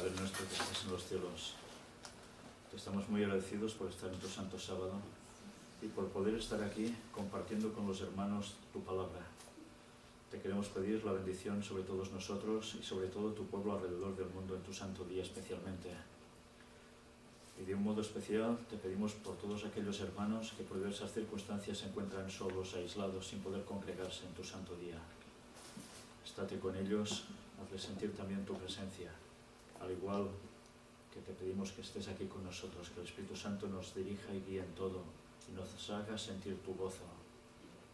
Padre nuestro que estás en los cielos, te estamos muy agradecidos por estar en tu santo sábado y por poder estar aquí compartiendo con los hermanos tu palabra. Te queremos pedir la bendición sobre todos nosotros y sobre todo tu pueblo alrededor del mundo en tu santo día especialmente. Y de un modo especial te pedimos por todos aquellos hermanos que por diversas circunstancias se encuentran solos, aislados, sin poder congregarse en tu santo día. Estate con ellos, hazles sentir también tu presencia, al igual que te pedimos que estés aquí con nosotros, que el Espíritu Santo nos dirija y guíe en todo y nos haga sentir tu gozo.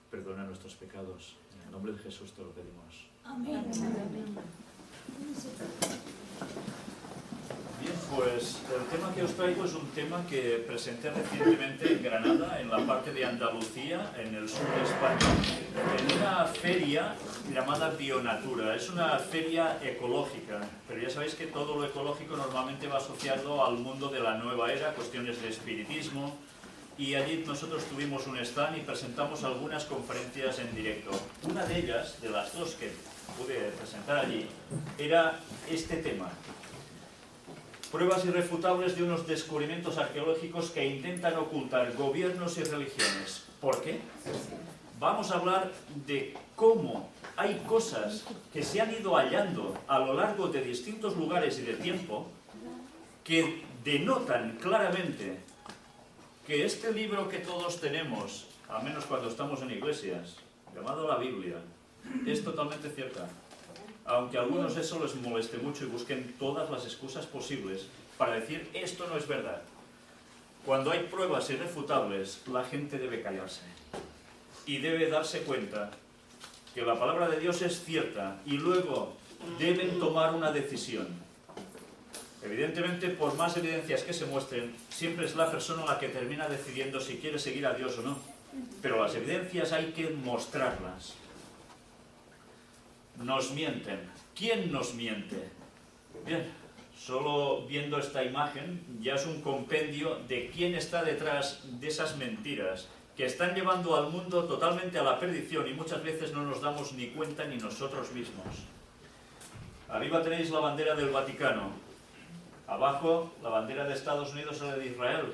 Perdona nuestros pecados. En el nombre de Jesús te lo pedimos. Amén. Bien, pues el tema que os traigo es un tema que presenté recientemente en Granada, en la parte de Andalucía, en el sur de España, en una feria llamada Bionatura. Es una feria ecológica, pero ya sabéis que todo lo ecológico normalmente va asociado al mundo de la nueva era, cuestiones de espiritismo, y allí nosotros tuvimos un stand y presentamos algunas conferencias en directo. Una de ellas, de las dos que pude presentar allí, era este tema. Pruebas irrefutables de unos descubrimientos arqueológicos que intentan ocultar gobiernos y religiones. ¿Por qué? Vamos a hablar de cómo hay cosas que se han ido hallando a lo largo de distintos lugares y de tiempo que denotan claramente que este libro que todos tenemos, al menos cuando estamos en iglesias, llamado la Biblia, es totalmente cierta. Aunque a algunos eso les moleste mucho y busquen todas las excusas posibles para decir esto no es verdad. Cuando hay pruebas irrefutables, la gente debe callarse y debe darse cuenta que la palabra de Dios es cierta y luego deben tomar una decisión. Evidentemente, por más evidencias que se muestren, siempre es la persona la que termina decidiendo si quiere seguir a Dios o no. Pero las evidencias hay que mostrarlas. Nos mienten. ¿Quién nos miente? Bien, solo viendo esta imagen ya es un compendio de quién está detrás de esas mentiras que están llevando al mundo totalmente a la perdición y muchas veces no nos damos ni cuenta ni nosotros mismos. Arriba tenéis la bandera del Vaticano, abajo la bandera de Estados Unidos o la de Israel.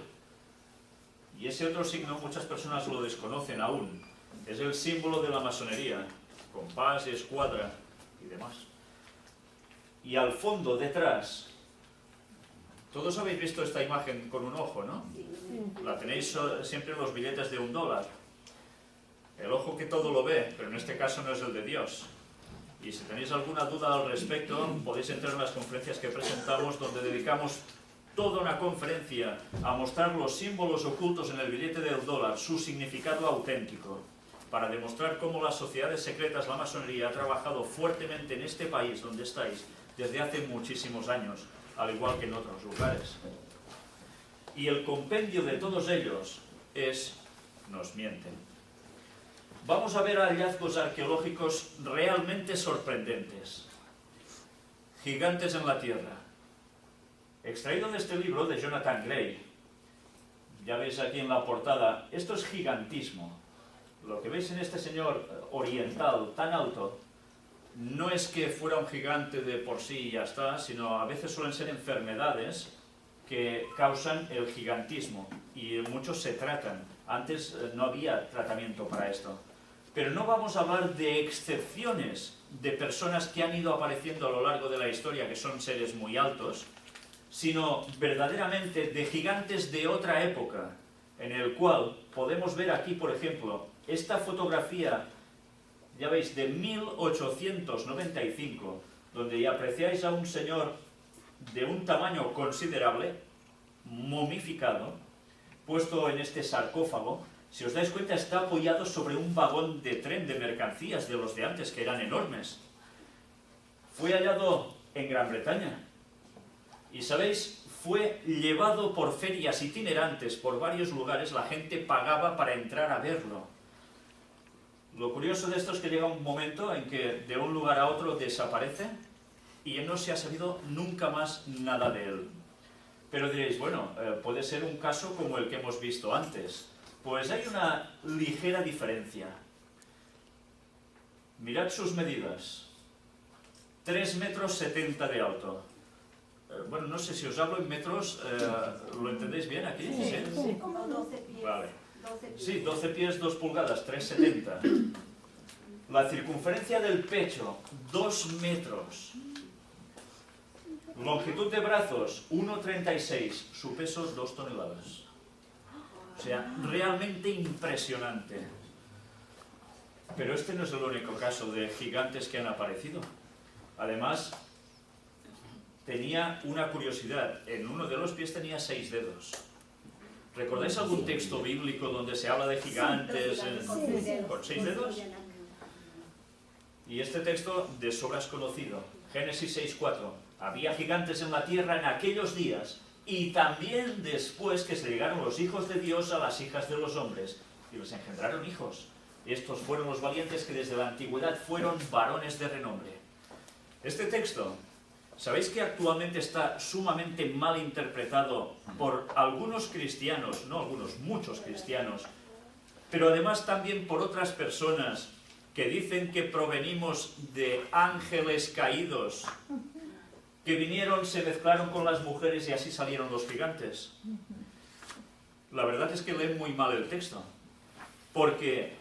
Y ese otro signo muchas personas lo desconocen aún. Es el símbolo de la masonería. Compás, escuadra y demás. Y al fondo, detrás, todos habéis visto esta imagen con un ojo, ¿no? La tenéis siempre en los billetes de $1. El ojo que todo lo ve, pero en este caso no es el de Dios. Y si tenéis alguna duda al respecto, podéis entrar en las conferencias que presentamos, donde dedicamos toda una conferencia a mostrar los símbolos ocultos en el billete del $, su significado auténtico, para demostrar cómo las sociedades secretas, la masonería, ha trabajado fuertemente en este país donde estáis desde hace muchísimos años, al igual que en otros lugares. Y el compendio de todos ellos es: nos mienten. Vamos a ver hallazgos arqueológicos realmente sorprendentes. Gigantes en la Tierra. Extraído de este libro de Jonathan Gray. Ya veis aquí en la portada, esto es gigantismo. Lo que veis en este señor oriental tan alto no es que fuera un gigante de por sí y ya está, sino a veces suelen ser enfermedades que causan el gigantismo y muchos se tratan. Antes no había tratamiento para esto. Pero no vamos a hablar de excepciones de personas que han ido apareciendo a lo largo de la historia, que son seres muy altos, sino verdaderamente de gigantes de otra época, en el cual podemos ver aquí, por ejemplo, esta fotografía, ya veis, de 1895, donde ya apreciáis a un señor de un tamaño considerable, momificado, puesto en este sarcófago. Si os dais cuenta, está apoyado sobre un vagón de tren de mercancías de los de antes, que eran enormes. Fue hallado en Gran Bretaña. Y sabéis, fue llevado por ferias itinerantes por varios lugares, la gente pagaba para entrar a verlo. Lo curioso de esto es que llega un momento en que de un lugar a otro desaparece y no se ha sabido nunca más nada de él. Pero diréis, bueno, puede ser un caso como el que hemos visto antes. Pues hay una ligera diferencia. Mirad sus medidas. 3,70 metros de alto. bueno, no sé si os hablo en metros, ¿lo entendéis bien aquí? Sí, como 12 pies. Vale. 12 pies. Sí, 12 pies, 2 pulgadas, 3,70. La circunferencia del pecho, 2 metros. Longitud de brazos, 1,36. Su peso, 2 toneladas. O sea, realmente impresionante. Pero este no es el único caso de gigantes que han aparecido. Además, tenía una curiosidad. En uno de los pies tenía 6 dedos. ¿Recordáis algún texto bíblico donde se habla de gigantes con 6 dedos? Y este texto de sobra es conocido. Génesis 6:4. Había gigantes en la tierra en aquellos días y también después que se llegaron los hijos de Dios a las hijas de los hombres y les engendraron hijos. Estos fueron los valientes que desde la antigüedad fueron varones de renombre. Este texto, ¿sabéis que actualmente está sumamente mal interpretado por algunos cristianos, no algunos, muchos cristianos, pero además también por otras personas que dicen que provenimos de ángeles caídos, que vinieron, se mezclaron con las mujeres y así salieron los gigantes? La verdad es que leen muy mal el texto, porque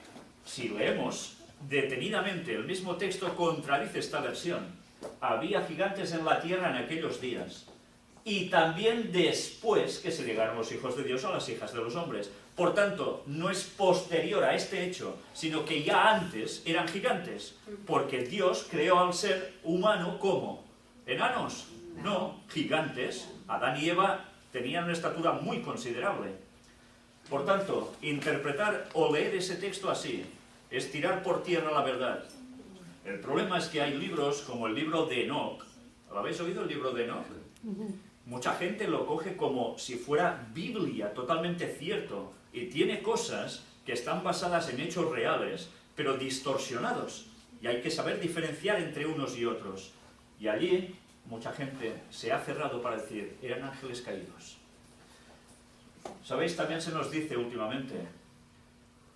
si leemos detenidamente el mismo texto contradice esta versión. Había gigantes en la tierra en aquellos días, y también después que se llegaron los hijos de Dios a las hijas de los hombres. Por tanto, no es posterior a este hecho, sino que ya antes eran gigantes, porque Dios creó al ser humano como enanos, no gigantes. Adán y Eva tenían una estatura muy considerable. Por tanto, interpretar o leer ese texto así es tirar por tierra la verdad. El problema es que hay libros como el libro de Enoch. ¿Lo habéis oído, el libro de Enoch? Mucha gente lo coge como si fuera Biblia, totalmente cierto, y tiene cosas que están basadas en hechos reales, pero distorsionados, y hay que saber diferenciar entre unos y otros. Y allí mucha gente se ha cerrado para decir, eran ángeles caídos. ¿Sabéis? También se nos dice últimamente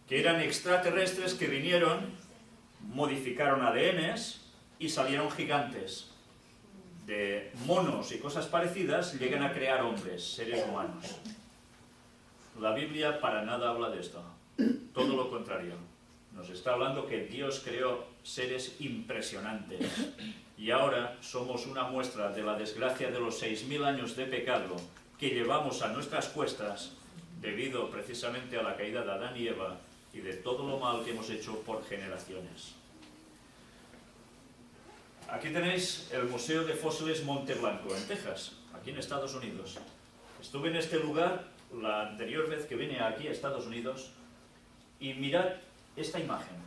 que eran extraterrestres que vinieron, modificaron ADNs y salieron gigantes. De monos y cosas parecidas llegan a crear hombres, seres humanos. La Biblia para nada habla de esto. Todo lo contrario. Nos está hablando que Dios creó seres impresionantes. Y ahora somos una muestra de la desgracia de los 6000 años de pecado que llevamos a nuestras cuestas debido precisamente a la caída de Adán y Eva y de todo lo mal que hemos hecho por generaciones. Aquí tenéis el Museo de Fósiles Monte Blanco, en Texas, aquí en Estados Unidos. Estuve en este lugar la anterior vez que vine aquí a Estados Unidos y mirad esta imagen.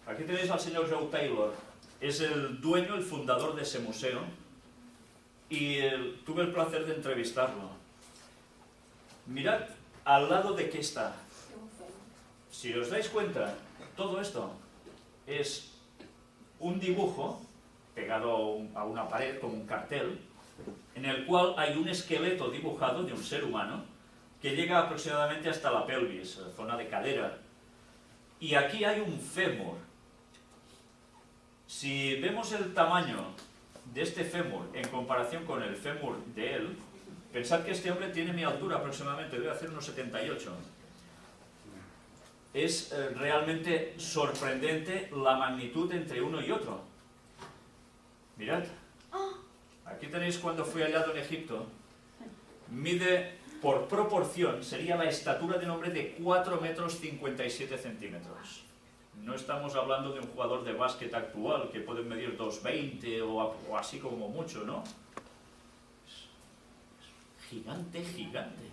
Aquí tenéis al señor Joe Taylor, es el dueño, el fundador de ese museo, y tuve el placer de entrevistarlo. Mirad al lado de qué está. Si os dais cuenta, todo esto es un dibujo pegado a una pared como un cartel, en el cual hay un esqueleto dibujado de un ser humano que llega aproximadamente hasta la pelvis, la zona de cadera, y aquí hay un fémur. Si vemos el tamaño de este fémur en comparación con el fémur de él, pensad que este hombre tiene mi altura aproximadamente, debe hacer unos 78. Es realmente sorprendente la magnitud entre uno y otro. Mirad, aquí tenéis cuando fui hallado en Egipto. Mide por proporción, sería la estatura de un hombre de 4 metros 57 centímetros. No estamos hablando de un jugador de básquet actual que puede medir 2,20 o así como mucho, ¿no? Es gigante, gigante.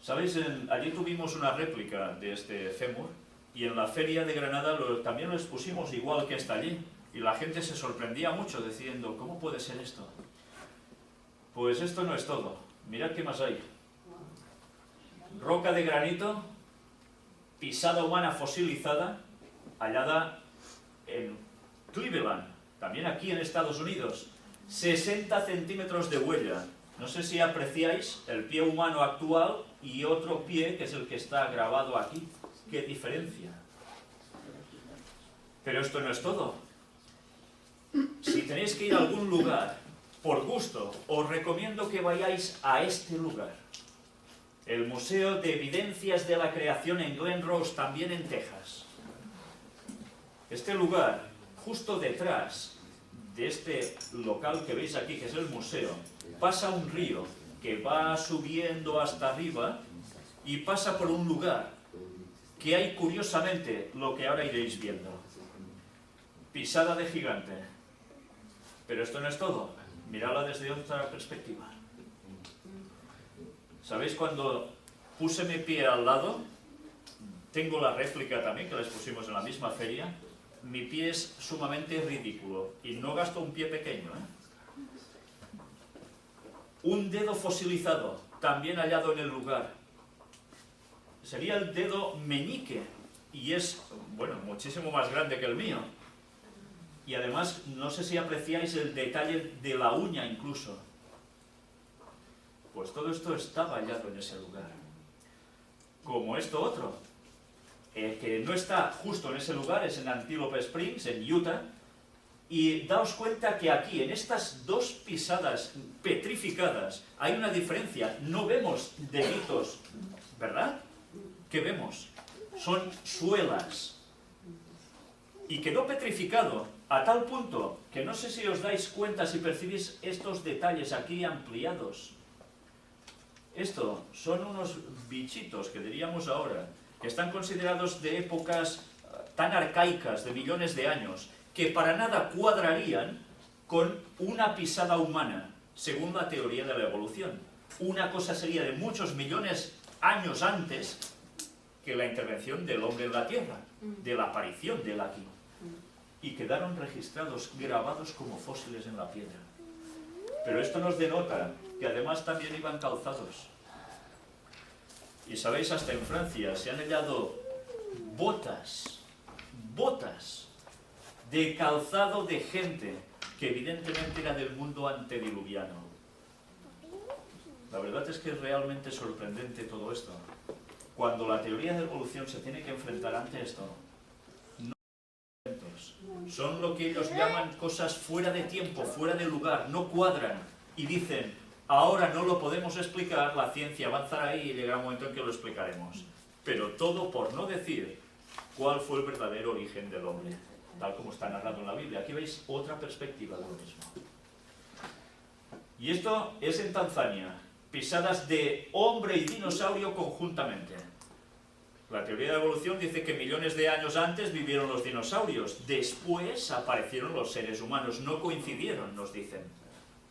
¿Sabéis? Allí tuvimos una réplica de este fémur y en la feria de Granada también lo expusimos igual que está allí. Y la gente se sorprendía mucho diciendo, ¿cómo puede ser esto? Pues esto no es todo. Mirad qué más hay. Roca de granito, pisada humana fosilizada, hallada en Cleveland, también aquí en Estados Unidos. 60 centímetros de huella. No sé si apreciáis el pie humano actual y otro pie que es el que está grabado aquí. ¡Qué diferencia! Pero esto no es todo. Si tenéis que ir a algún lugar por gusto, os recomiendo que vayáis a este lugar. El Museo de Evidencias de la Creación en Glen Rose, también en Texas. Este lugar, justo detrás de este local que veis aquí, que es el museo, pasa un río que va subiendo hasta arriba y pasa por un lugar que hay, curiosamente, lo que ahora iréis viendo. Pisada de gigante. Pero esto no es todo. Miradla desde otra perspectiva. ¿Sabéis cuando puse mi pie al lado? Tengo la réplica también, que les pusimos en la misma feria. Mi pie es sumamente ridículo y no gasto un pie pequeño, ¿eh? Un dedo fosilizado, también hallado en el lugar. Sería el dedo meñique y es, bueno, muchísimo más grande que el mío. Y además, no sé si apreciáis el detalle de la uña incluso. Pues todo esto estaba hallado en ese lugar. Como esto otro, que no está justo en ese lugar, es en Antelope Springs, en Utah. Y daos cuenta que aquí, en estas dos pisadas petrificadas, hay una diferencia. No vemos deditos, ¿verdad? ¿Qué vemos? Son suelas. Y quedó petrificado a tal punto que no sé si os dais cuenta, si percibís estos detalles aquí ampliados. Esto son unos bichitos, que diríamos ahora, que están considerados de épocas tan arcaicas, de millones de años, que para nada cuadrarían con una pisada humana, según la teoría de la evolución. Una cosa sería de muchos millones de años antes que la intervención del hombre en la Tierra, de la aparición de él aquí. Y quedaron registrados, grabados como fósiles en la piedra. Pero esto nos denota que además también iban calzados. Y sabéis, hasta en Francia se han hallado botas de calzado de gente que evidentemente era del mundo antediluviano. La verdad es que es realmente sorprendente todo esto. Cuando la teoría de evolución se tiene que enfrentar ante esto, son lo que ellos llaman cosas fuera de tiempo, fuera de lugar, no cuadran. Y dicen, ahora no lo podemos explicar, la ciencia avanzará y llegará un momento en que lo explicaremos. Pero todo por no decir cuál fue el verdadero origen del hombre, tal como está narrado en la Biblia. Aquí veis otra perspectiva de lo mismo. Y esto es en Tanzania, pisadas de hombre y dinosaurio conjuntamente. La teoría de la evolución dice que millones de años antes vivieron los dinosaurios, después aparecieron los seres humanos, no coincidieron, nos dicen.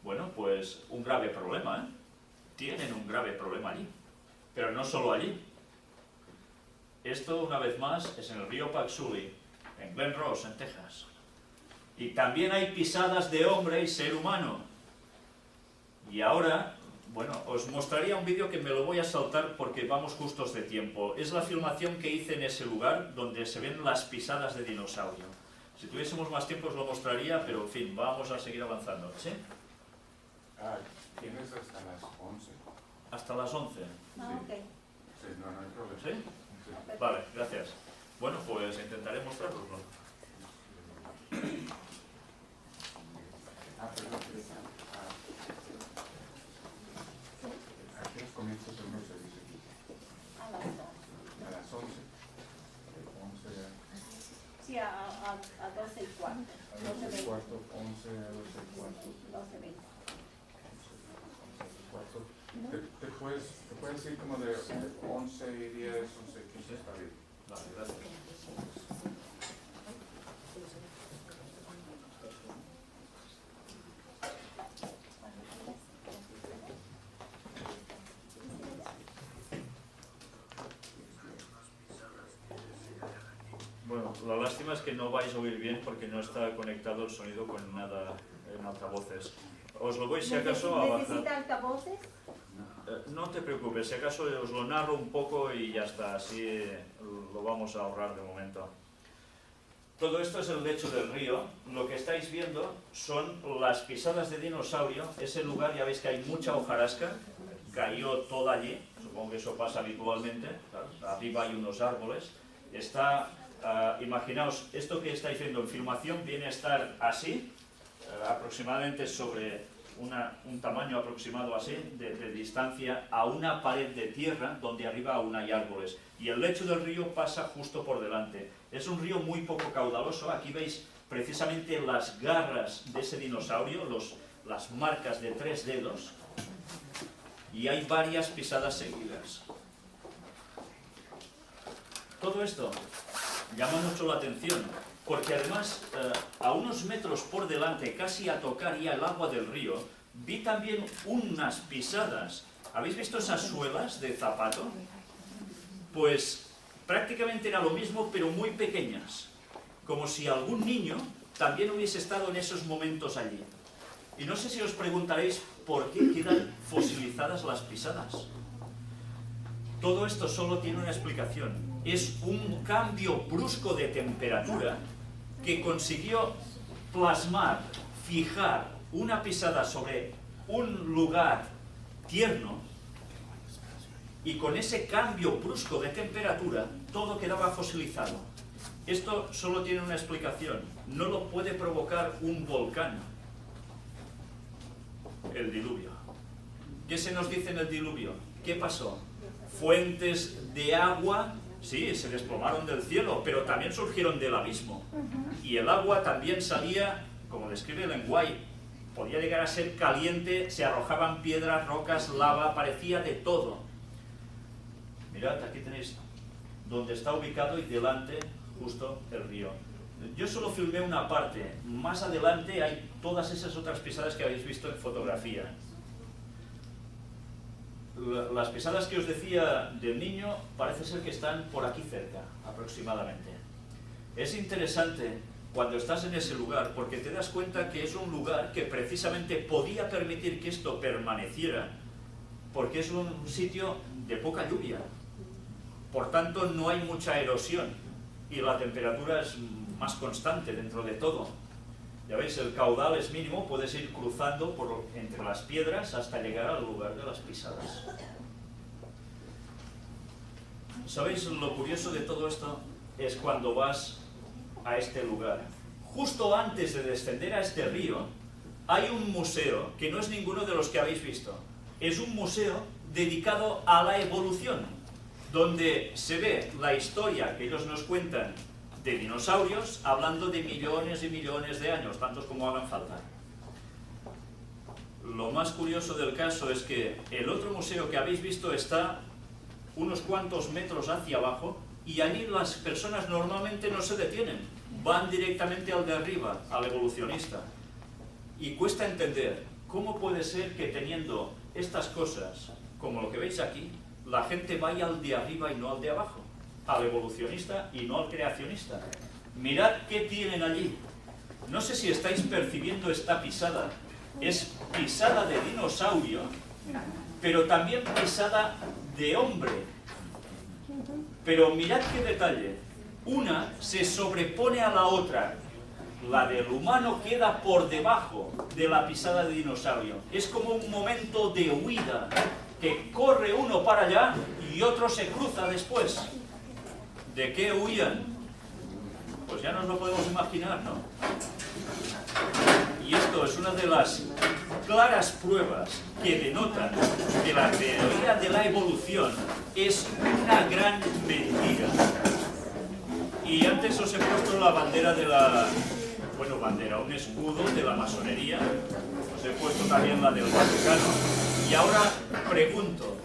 Bueno, pues un grave problema, ¿eh? Tienen un grave problema allí, pero no solo allí. Esto, una vez más, es en el río Paxuli, en Glen Rose, en Texas. Y también hay pisadas de hombre y ser humano. Y ahora, bueno, os mostraría un vídeo que me lo voy a saltar porque vamos justos de tiempo. Es la filmación que hice en ese lugar donde se ven las pisadas de dinosaurio. Si tuviésemos más tiempo os lo mostraría, pero en fin, vamos a seguir avanzando. ¿Sí? Tienes hasta las 11. Hasta las 11. Ah, ok. Sí, no hay problema. ¿Sí? Sí. Vale, gracias. Bueno, pues intentaré mostrarlo, ¿no? Perdón. Aquí los comienzos del no se dice. A las 11. A las 11. 11 Sí, a 12 y cuarto. a 12 y cuarto, 11 a 12 y cuarto. 12:20. 11 te puedes ir como de 11 y 10, 11 y 15, está bien. Vale, gracias. Bueno, la lástima es que no vais a oír bien porque no está conectado el sonido con nada en altavoces. Os lo voy, si acaso, a bajar. ¿Necesita altavoces? No te preocupes, si acaso os lo narro un poco y ya está, así lo vamos a ahorrar de momento. Todo esto es el lecho del río. Lo que estáis viendo son las pisadas de dinosaurio. Ese lugar, ya veis que hay mucha hojarasca, cayó toda allí, supongo que eso pasa habitualmente. Claro, arriba hay unos árboles. Está, imaginaos, esto que estáis viendo en filmación viene a estar así, aproximadamente sobre un tamaño aproximado así, de distancia, a una pared de tierra donde arriba aún hay árboles. Y el lecho del río pasa justo por delante. Es un río muy poco caudaloso. Aquí veis precisamente las garras de ese dinosaurio, las marcas de 3 dedos, y hay varias pisadas seguidas. Todo esto llama mucho la atención, porque además a unos metros por delante, casi a tocar ya el agua del río, vi también unas pisadas. ¿Habéis visto esas suelas de zapato? Pues prácticamente era lo mismo, pero muy pequeñas, como si algún niño también hubiese estado en esos momentos allí. Y no sé si os preguntaréis por qué quedan fosilizadas las pisadas. Todo esto solo tiene una explicación. Es un cambio brusco de temperatura que consiguió plasmar, fijar una pisada sobre un lugar tierno, y con ese cambio brusco de temperatura todo quedaba fosilizado. Esto solo tiene una explicación. No lo puede provocar un volcán. El diluvio. ¿Qué se nos dice en el diluvio? ¿Qué pasó? Fuentes de agua, sí, se desplomaron del cielo, pero también surgieron del abismo. Y el agua también salía, como describe Ellen White, podía llegar a ser caliente, se arrojaban piedras, rocas, lava, aparecía de todo. Mirad, aquí tenéis donde está ubicado y delante justo el río. Yo solo filmé una parte, más adelante hay todas esas otras pisadas que habéis visto en fotografía. Las pisadas que os decía del niño parece ser que están por aquí cerca, aproximadamente. Es interesante cuando estás en ese lugar, porque te das cuenta que es un lugar que precisamente podía permitir que esto permaneciera, porque es un sitio de poca lluvia. Por tanto, no hay mucha erosión y la temperatura es más constante dentro de todo. Ya veis, el caudal es mínimo, puedes ir cruzando entre las piedras hasta llegar al lugar de las pisadas. ¿Sabéis? Lo curioso de todo esto es cuando vas a este lugar. Justo antes de descender a este río, hay un museo que no es ninguno de los que habéis visto. Es un museo dedicado a la evolución, donde se ve la historia que ellos nos cuentan de dinosaurios, hablando de millones y millones de años, tantos como hagan falta. Lo más curioso del caso es que el otro museo que habéis visto está unos cuantos metros hacia abajo, y allí las personas normalmente no se detienen, van directamente al de arriba, al evolucionista. Y cuesta entender cómo puede ser que teniendo estas cosas, como lo que veis aquí, la gente vaya al de arriba y no al de abajo, al evolucionista y no al creacionista. Mirad qué tienen allí. No sé si estáis percibiendo esta pisada. Es pisada de dinosaurio, pero también pisada de hombre. Pero mirad qué detalle. Una se sobrepone a la otra. La del humano queda por debajo de la pisada de dinosaurio. Es como un momento de huida, que corre uno para allá y otro se cruza después. ¿De qué huían? Pues ya nos lo podemos imaginar, ¿no? Y esto es una de las claras pruebas que denotan que la teoría de la evolución es una gran mentira. Y antes os he puesto la bandera de la... bueno, bandera, un escudo de la masonería. Os he puesto también la del Vaticano. Y ahora pregunto,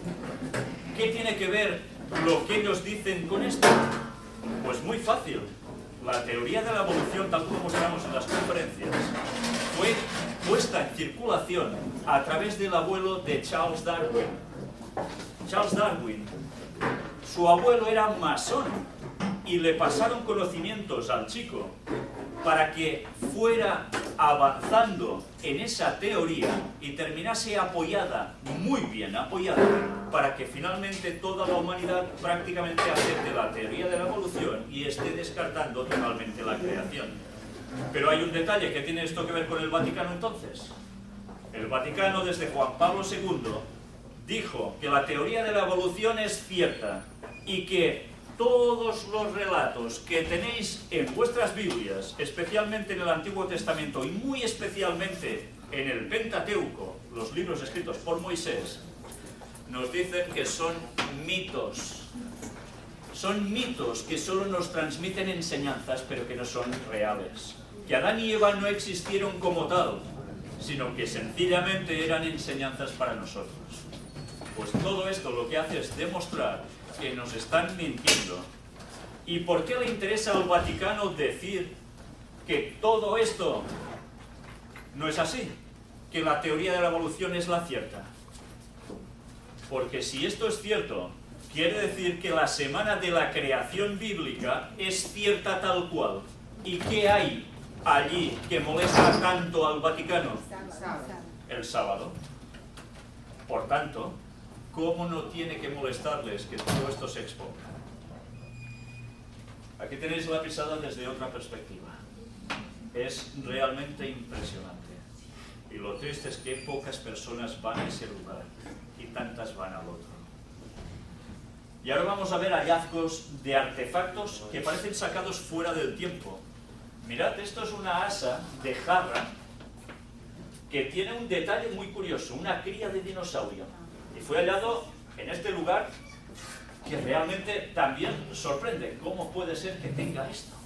¿qué tiene que ver lo que ellos dicen con esto? Pues muy fácil. La teoría de la evolución, tal como mostramos en las conferencias, fue puesta en circulación a través del abuelo de Charles Darwin. Charles Darwin, su abuelo era masón y le pasaron conocimientos al chico para que fuera avanzando en esa teoría y terminase apoyada, muy bien apoyada, para que finalmente toda la humanidad prácticamente acepte la teoría de la evolución y esté descartando totalmente la creación. Pero hay un detalle. ¿Qué tiene esto que ver con el Vaticano entonces? El Vaticano, desde Juan Pablo II, dijo que la teoría de la evolución es cierta y que todos los relatos que tenéis en vuestras Biblias, especialmente en el Antiguo Testamento y muy especialmente en el Pentateuco, los libros escritos por Moisés, nos dicen que son mitos. Son mitos que solo nos transmiten enseñanzas, pero que no son reales. Que Adán y Eva no existieron como tal, sino que sencillamente eran enseñanzas para nosotros. Pues todo esto lo que hace es demostrar que nos están mintiendo. ¿Y por qué le interesa al Vaticano decir que todo esto no es así? Que la teoría de la evolución es la cierta. Porque si esto es cierto, quiere decir que la semana de la creación bíblica es cierta tal cual. ¿Y qué hay allí que molesta tanto al Vaticano? El sábado. Por tanto, ¿cómo no tiene que molestarles que todo esto se exponga? Aquí tenéis la pisada desde otra perspectiva. Es realmente impresionante. Y lo triste es que pocas personas van a ese lugar y tantas van al otro. Y ahora vamos a ver hallazgos de artefactos que parecen sacados fuera del tiempo. Mirad, esto es una asa de jarra que tiene un detalle muy curioso, una cría de dinosaurio. Y fue hallado en este lugar que realmente también sorprende. ¿Cómo puede ser que tenga esto?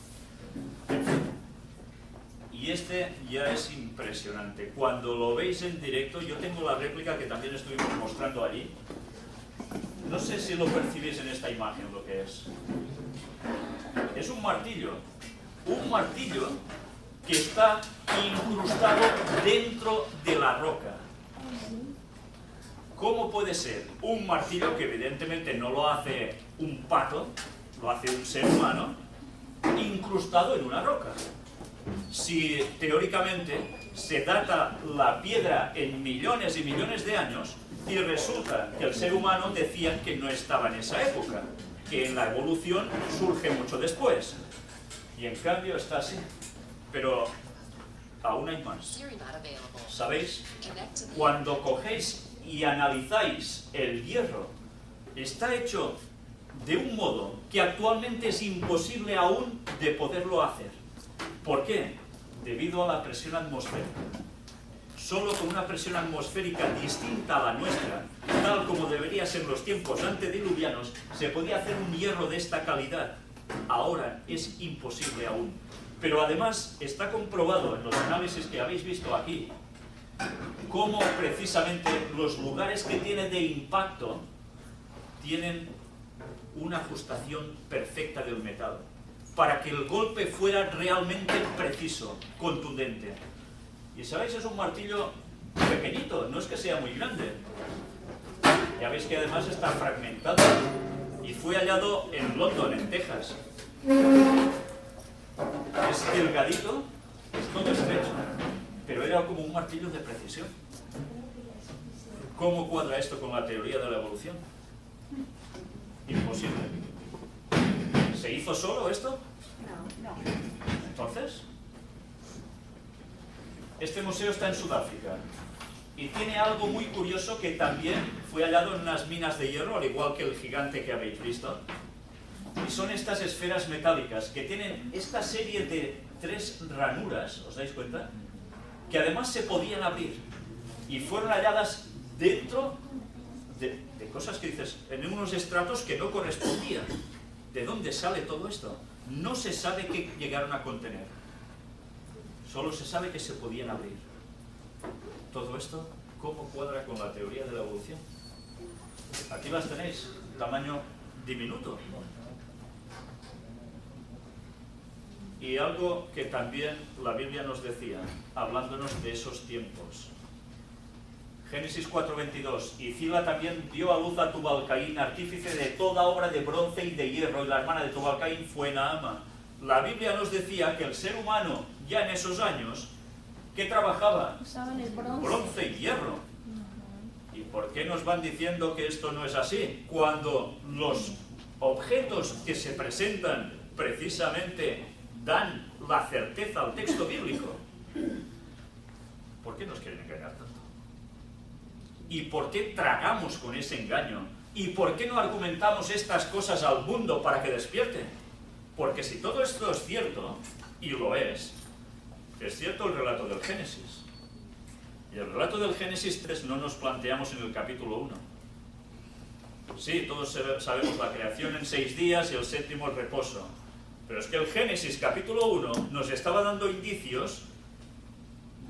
Y este ya es impresionante. Cuando lo veis en directo, yo tengo la réplica que también estuvimos mostrando allí. No sé si lo percibís en esta imagen lo que es. Es un martillo. Un martillo que está incrustado dentro de la roca. ¿Cómo puede ser un martillo que evidentemente no lo hace un pato, lo hace un ser humano, incrustado en una roca? Si teóricamente se data la piedra en millones y millones de años y resulta que el ser humano decían que no estaba en esa época, que en la evolución surge mucho después. Y en cambio está así. Pero aún hay más. ¿Sabéis? Cuando cogéis y analizáis el hierro, está hecho de un modo que actualmente es imposible aún de poderlo hacer. ¿Por qué? Debido a la presión atmosférica. Solo con una presión atmosférica distinta a la nuestra, tal como debería ser en los tiempos antediluvianos, se podía hacer un hierro de esta calidad. Ahora es imposible aún. Pero además está comprobado en los análisis que habéis visto aquí, cómo precisamente los lugares que tiene de impacto tienen una ajustación perfecta del metal, para que el golpe fuera realmente preciso, contundente. Y sabéis, es un martillo pequeñito, no es que sea muy grande. Ya veis que además está fragmentado y fue hallado en London, en Texas. Es delgadito, es todo estrecho, pero era como un martillo de precisión. ¿Cómo cuadra esto con la teoría de la evolución? Imposible. ¿Se hizo solo esto? No. Entonces, este museo está en Sudáfrica y tiene algo muy curioso que también fue hallado en unas minas de hierro, al igual que el gigante que habéis visto. Y son estas esferas metálicas que tienen esta serie de 3 ranuras, ¿os dais cuenta? Que además se podían abrir y fueron halladas dentro de cosas que dices, en unos estratos que no correspondían. ¿De dónde sale todo esto? No se sabe qué llegaron a contener. Solo se sabe que se podían abrir. Todo esto, ¿cómo cuadra con la teoría de la evolución? Aquí las tenéis, tamaño diminuto. Y algo que también la Biblia nos decía, hablándonos de esos tiempos. Génesis 4:22, y Zila también dio a luz a Tubal-Caín, artífice de toda obra de bronce y de hierro, y la hermana de Tubal-Caín fue Naama. La Biblia nos decía que el ser humano, ya en esos años, ¿qué trabajaba? Usaban el bronce. Bronce y hierro. ¿Y por qué nos van diciendo que esto no es así? Cuando los objetos que se presentan precisamente dan la certeza al texto bíblico. ¿Por qué nos quieren engañar tanto? ¿Y por qué tragamos con ese engaño? ¿Y por qué no argumentamos estas cosas al mundo para que despierte? Porque si todo esto es cierto, y lo es cierto el relato del Génesis. Y el relato del Génesis 3 no nos planteamos en el capítulo 1. Sí, todos sabemos la creación en 6 días y el séptimo el reposo. Pero es que el Génesis capítulo 1 nos estaba dando indicios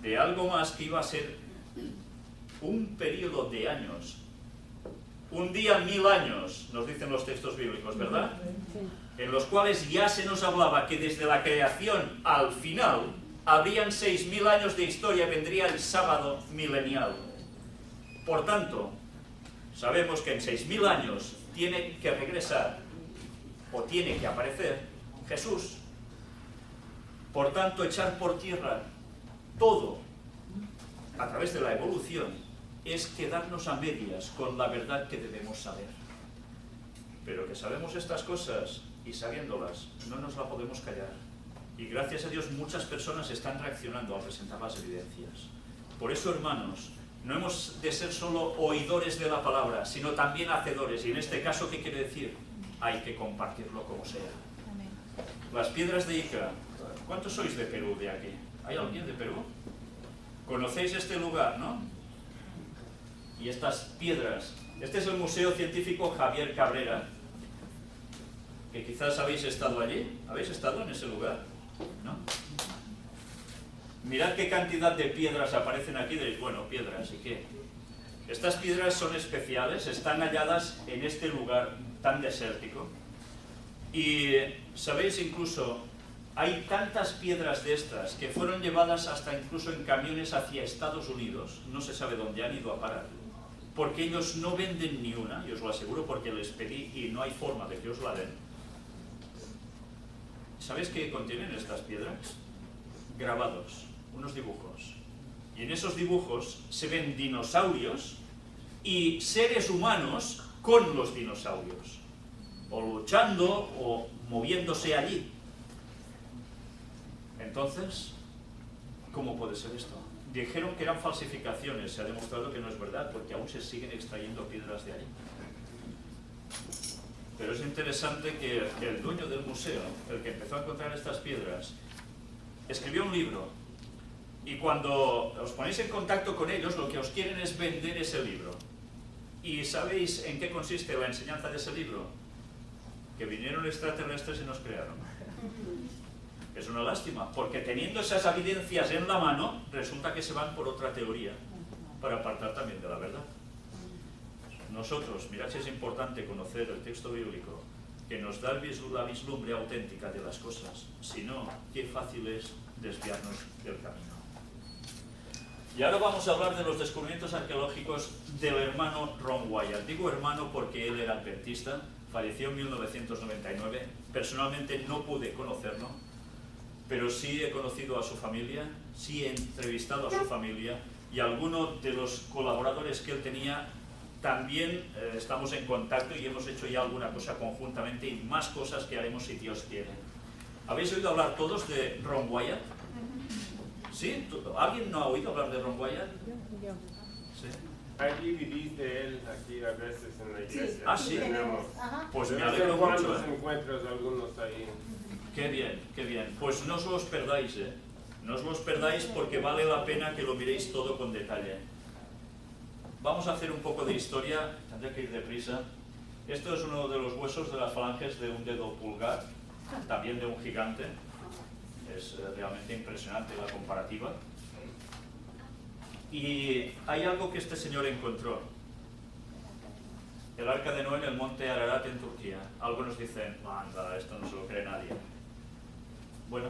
de algo más que iba a ser un periodo de años. Un día 1000 años, nos dicen los textos bíblicos, ¿verdad? En los cuales ya se nos hablaba que desde la creación al final habrían 6000 años de historia, vendría el sábado milenial. Por tanto, sabemos que en 6000 años tiene que regresar, o tiene que aparecer, Jesús. Por tanto, echar por tierra todo, a través de la evolución, es quedarnos a medias con la verdad que debemos saber. Pero que sabemos estas cosas, y sabiéndolas, no nos la podemos callar. Y gracias a Dios muchas personas están reaccionando al presentar las evidencias. Por eso, hermanos, no hemos de ser solo oidores de la palabra, sino también hacedores. Y en este caso, ¿qué quiere decir? Hay que compartirlo como sea. Las piedras de Ica. ¿Cuántos sois de Perú de aquí? ¿Hay alguien de Perú? ¿Conocéis este lugar, no? Y estas piedras. Este es el Museo Científico Javier Cabrera, que quizás habéis estado allí. ¿Habéis estado en ese lugar? ¿No? Mirad qué cantidad de piedras aparecen aquí. Diréis, bueno, piedras, ¿y qué? Estas piedras son especiales, están halladas en este lugar tan desértico. Y, ¿sabéis? Incluso hay tantas piedras de estas que fueron llevadas hasta incluso en camiones hacia Estados Unidos. No se sabe dónde han ido a parar. Porque ellos no venden ni una, y os lo aseguro porque les pedí y no hay forma de que os la den. ¿Sabéis qué contienen estas piedras? Grabados, unos dibujos. Y en esos dibujos se ven dinosaurios y seres humanos con los dinosaurios, o luchando o moviéndose allí. Entonces, ¿cómo puede ser esto? Dijeron que eran falsificaciones, se ha demostrado que no es verdad, porque aún se siguen extrayendo piedras de ahí. Pero es interesante que el dueño del museo, el que empezó a encontrar estas piedras, escribió un libro, y cuando os ponéis en contacto con ellos, lo que os quieren es vender ese libro. ¿Y sabéis en qué consiste la enseñanza de ese libro? Que vinieron extraterrestres y nos crearon. Es una lástima, porque teniendo esas evidencias en la mano, resulta que se van por otra teoría, para apartar también de la verdad. Nosotros, mirad si es importante conocer el texto bíblico, que nos da la vislumbre auténtica de las cosas. Si no, qué fácil es desviarnos del camino. Y ahora vamos a hablar de los descubrimientos arqueológicos del hermano Ron Wyatt. Digo hermano porque él era adventista, falleció en 1999. Personalmente no pude conocerlo, pero sí he conocido a su familia, sí he entrevistado a su familia, y algunos de los colaboradores que él tenía también estamos en contacto y hemos hecho ya alguna cosa conjuntamente y más cosas que haremos si Dios quiere. ¿Habéis oído hablar todos de Ron Wyatt? ¿Sí? ¿Alguien no ha oído hablar de Ron Wyatt? Yo. ¿Sí? Hay DVDs de él aquí a veces en la iglesia. Ah, sí. Tenemos. Ajá. Pues De me vez alegro en cuando mucho. encuentras algunos ahí. Qué bien, qué bien. Pues no os los perdáis, ¿eh? No os los perdáis porque vale la pena que lo miréis todo con detalle. Vamos a hacer un poco de historia, tendré que ir deprisa. Esto es uno de los huesos de las falanges de un dedo pulgar, también de un gigante. Es realmente impresionante la comparativa. Y hay algo que este señor encontró. El arca de Noé en el monte Ararat en Turquía. Algunos dicen, anda, esto no se lo cree nadie. Bueno,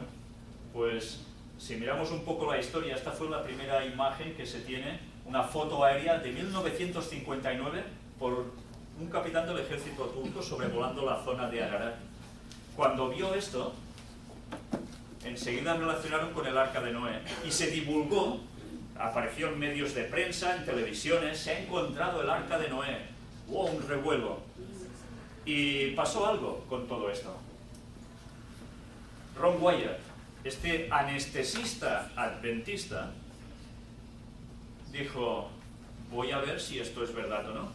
pues si miramos un poco la historia, esta fue la primera imagen que se tiene, una foto aérea de 1959 por un capitán del ejército turco sobrevolando la zona de Ararat. Cuando vio esto, enseguida relacionaron con el arca de Noé y se divulgó, apareció en medios de prensa, en televisiones, se ha encontrado el arca de Noé. ¡Wow! Un revuelo. Y pasó algo con todo esto. Ron Wyatt, este anestesista adventista, dijo, voy a ver si esto es verdad o no.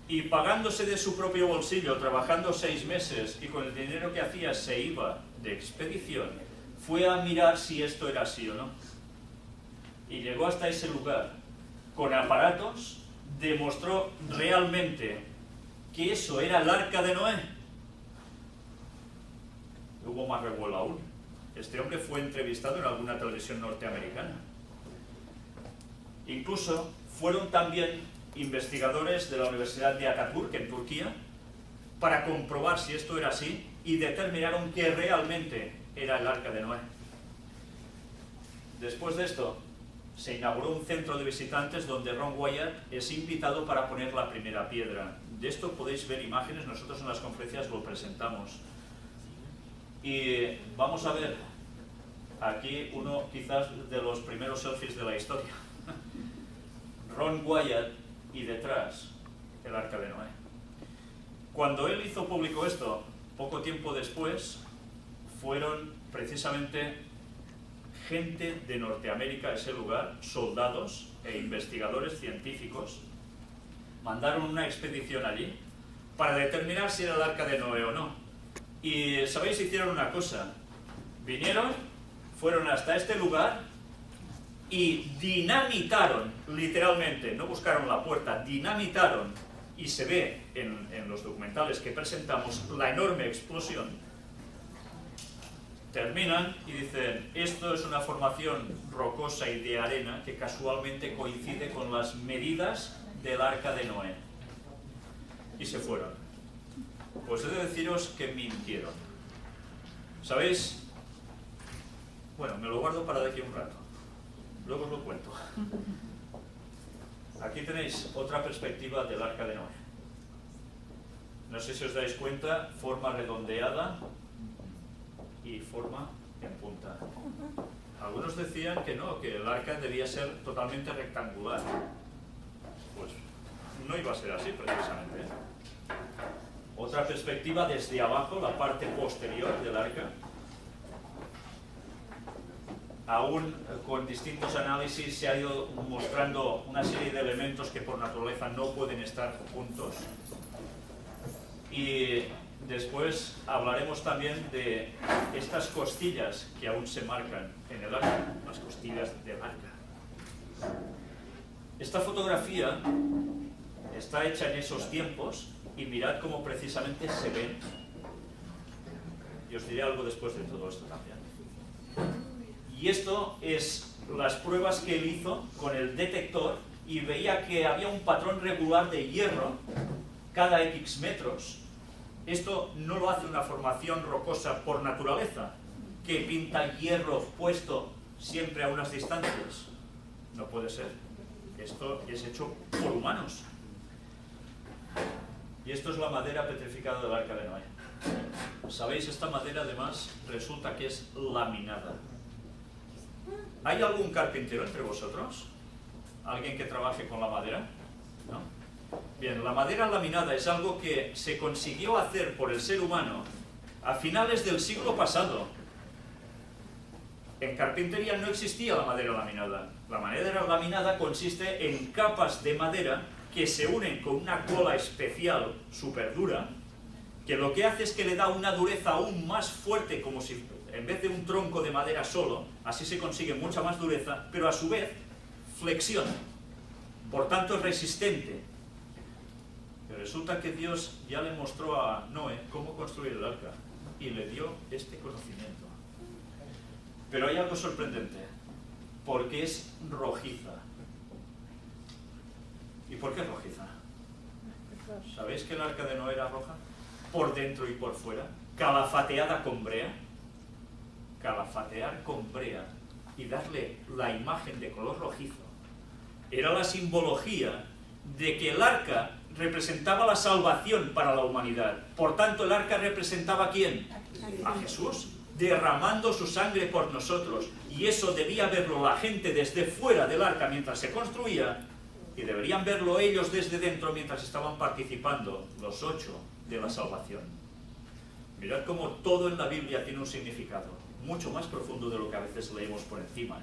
Y pagándose de su propio bolsillo, trabajando 6 meses y con el dinero que hacía se iba de expedición, fue a mirar si esto era así o no. Y llegó hasta ese lugar con aparatos, demostró realmente que eso era el arca de Noé. Hubo más revuelo aún. Este hombre fue entrevistado en alguna televisión norteamericana. Incluso fueron también investigadores de la Universidad de Atatürk en Turquía para comprobar si esto era así y determinaron que realmente era el arca de Noé. Después de esto, se inauguró un centro de visitantes donde Ron Wyatt es invitado para poner la primera piedra. De esto podéis ver imágenes, nosotros en las conferencias lo presentamos. Y vamos a ver aquí uno quizás de los primeros selfies de la historia. Ron Wyatt y detrás el arca de Noé. Cuando él hizo público esto, poco tiempo después, fueron precisamente gente de Norteamérica a ese lugar, soldados e investigadores científicos, mandaron una expedición allí para determinar si era el arca de Noé o no. Y, ¿sabéis? Hicieron una cosa. Vinieron, fueron hasta este lugar y dinamitaron, literalmente, no buscaron la puerta, dinamitaron, y se ve en los documentales que presentamos la enorme explosión. Terminan y dicen, esto es una formación rocosa y de arena que casualmente coincide con las medidas del arca de Noé. Y se fueron. Pues he de deciros que mintieron. ¿Sabéis? Bueno, me lo guardo para de aquí a un rato. Luego os lo cuento. Aquí tenéis otra perspectiva del arca de Noé. No sé si os dais cuenta, forma redondeada y forma en punta. Algunos decían que no, que el arca debía ser totalmente rectangular. Pues no iba a ser así precisamente. Otra perspectiva desde abajo, la parte posterior del arca. Aún con distintos análisis se ha ido mostrando una serie de elementos que por naturaleza no pueden estar juntos. Y después hablaremos también de estas costillas que aún se marcan en el arca, las costillas del arca. Esta fotografía está hecha en esos tiempos y mirad cómo precisamente se ven. Y os diré algo después de todo esto también. Y esto es las pruebas que él hizo con el detector y veía que había un patrón regular de hierro cada X metros. Esto no lo hace una formación rocosa por naturaleza, que pinta hierro puesto siempre a unas distancias. No puede ser. Esto es hecho por humanos. Y esto es la madera petrificada del arca de Noé. ¿Sabéis? Esta madera además resulta que es laminada. ¿Hay algún carpintero entre vosotros? ¿Alguien que trabaje con la madera? ¿No? Bien, la madera laminada es algo que se consiguió hacer por el ser humano a finales del siglo pasado. En carpintería no existía la madera laminada. La madera laminada consiste en capas de madera que se unen con una cola especial súper dura, que lo que hace es que le da una dureza aún más fuerte, como si en vez de un tronco de madera solo, así se consigue mucha más dureza, pero a su vez flexiona, por tanto es resistente. Y resulta que Dios ya le mostró a Noé cómo construir el arca y le dio este conocimiento. Pero hay algo sorprendente, porque es rojiza. ¿Y por qué rojiza? ¿Sabéis que el arca de Noé era roja? Por dentro y por fuera, calafateada con brea. Calafatear con brea y darle la imagen de color rojizo era la simbología de que el arca representaba la salvación para la humanidad. Por tanto, el arca representaba ¿a quién? A Jesús, derramando su sangre por nosotros. Y eso debía verlo la gente desde fuera del arca mientras se construía, y deberían verlo ellos desde dentro mientras estaban participando, los 8 de la salvación. Mirad cómo todo en la Biblia tiene un significado mucho más profundo de lo que a veces leemos por encima.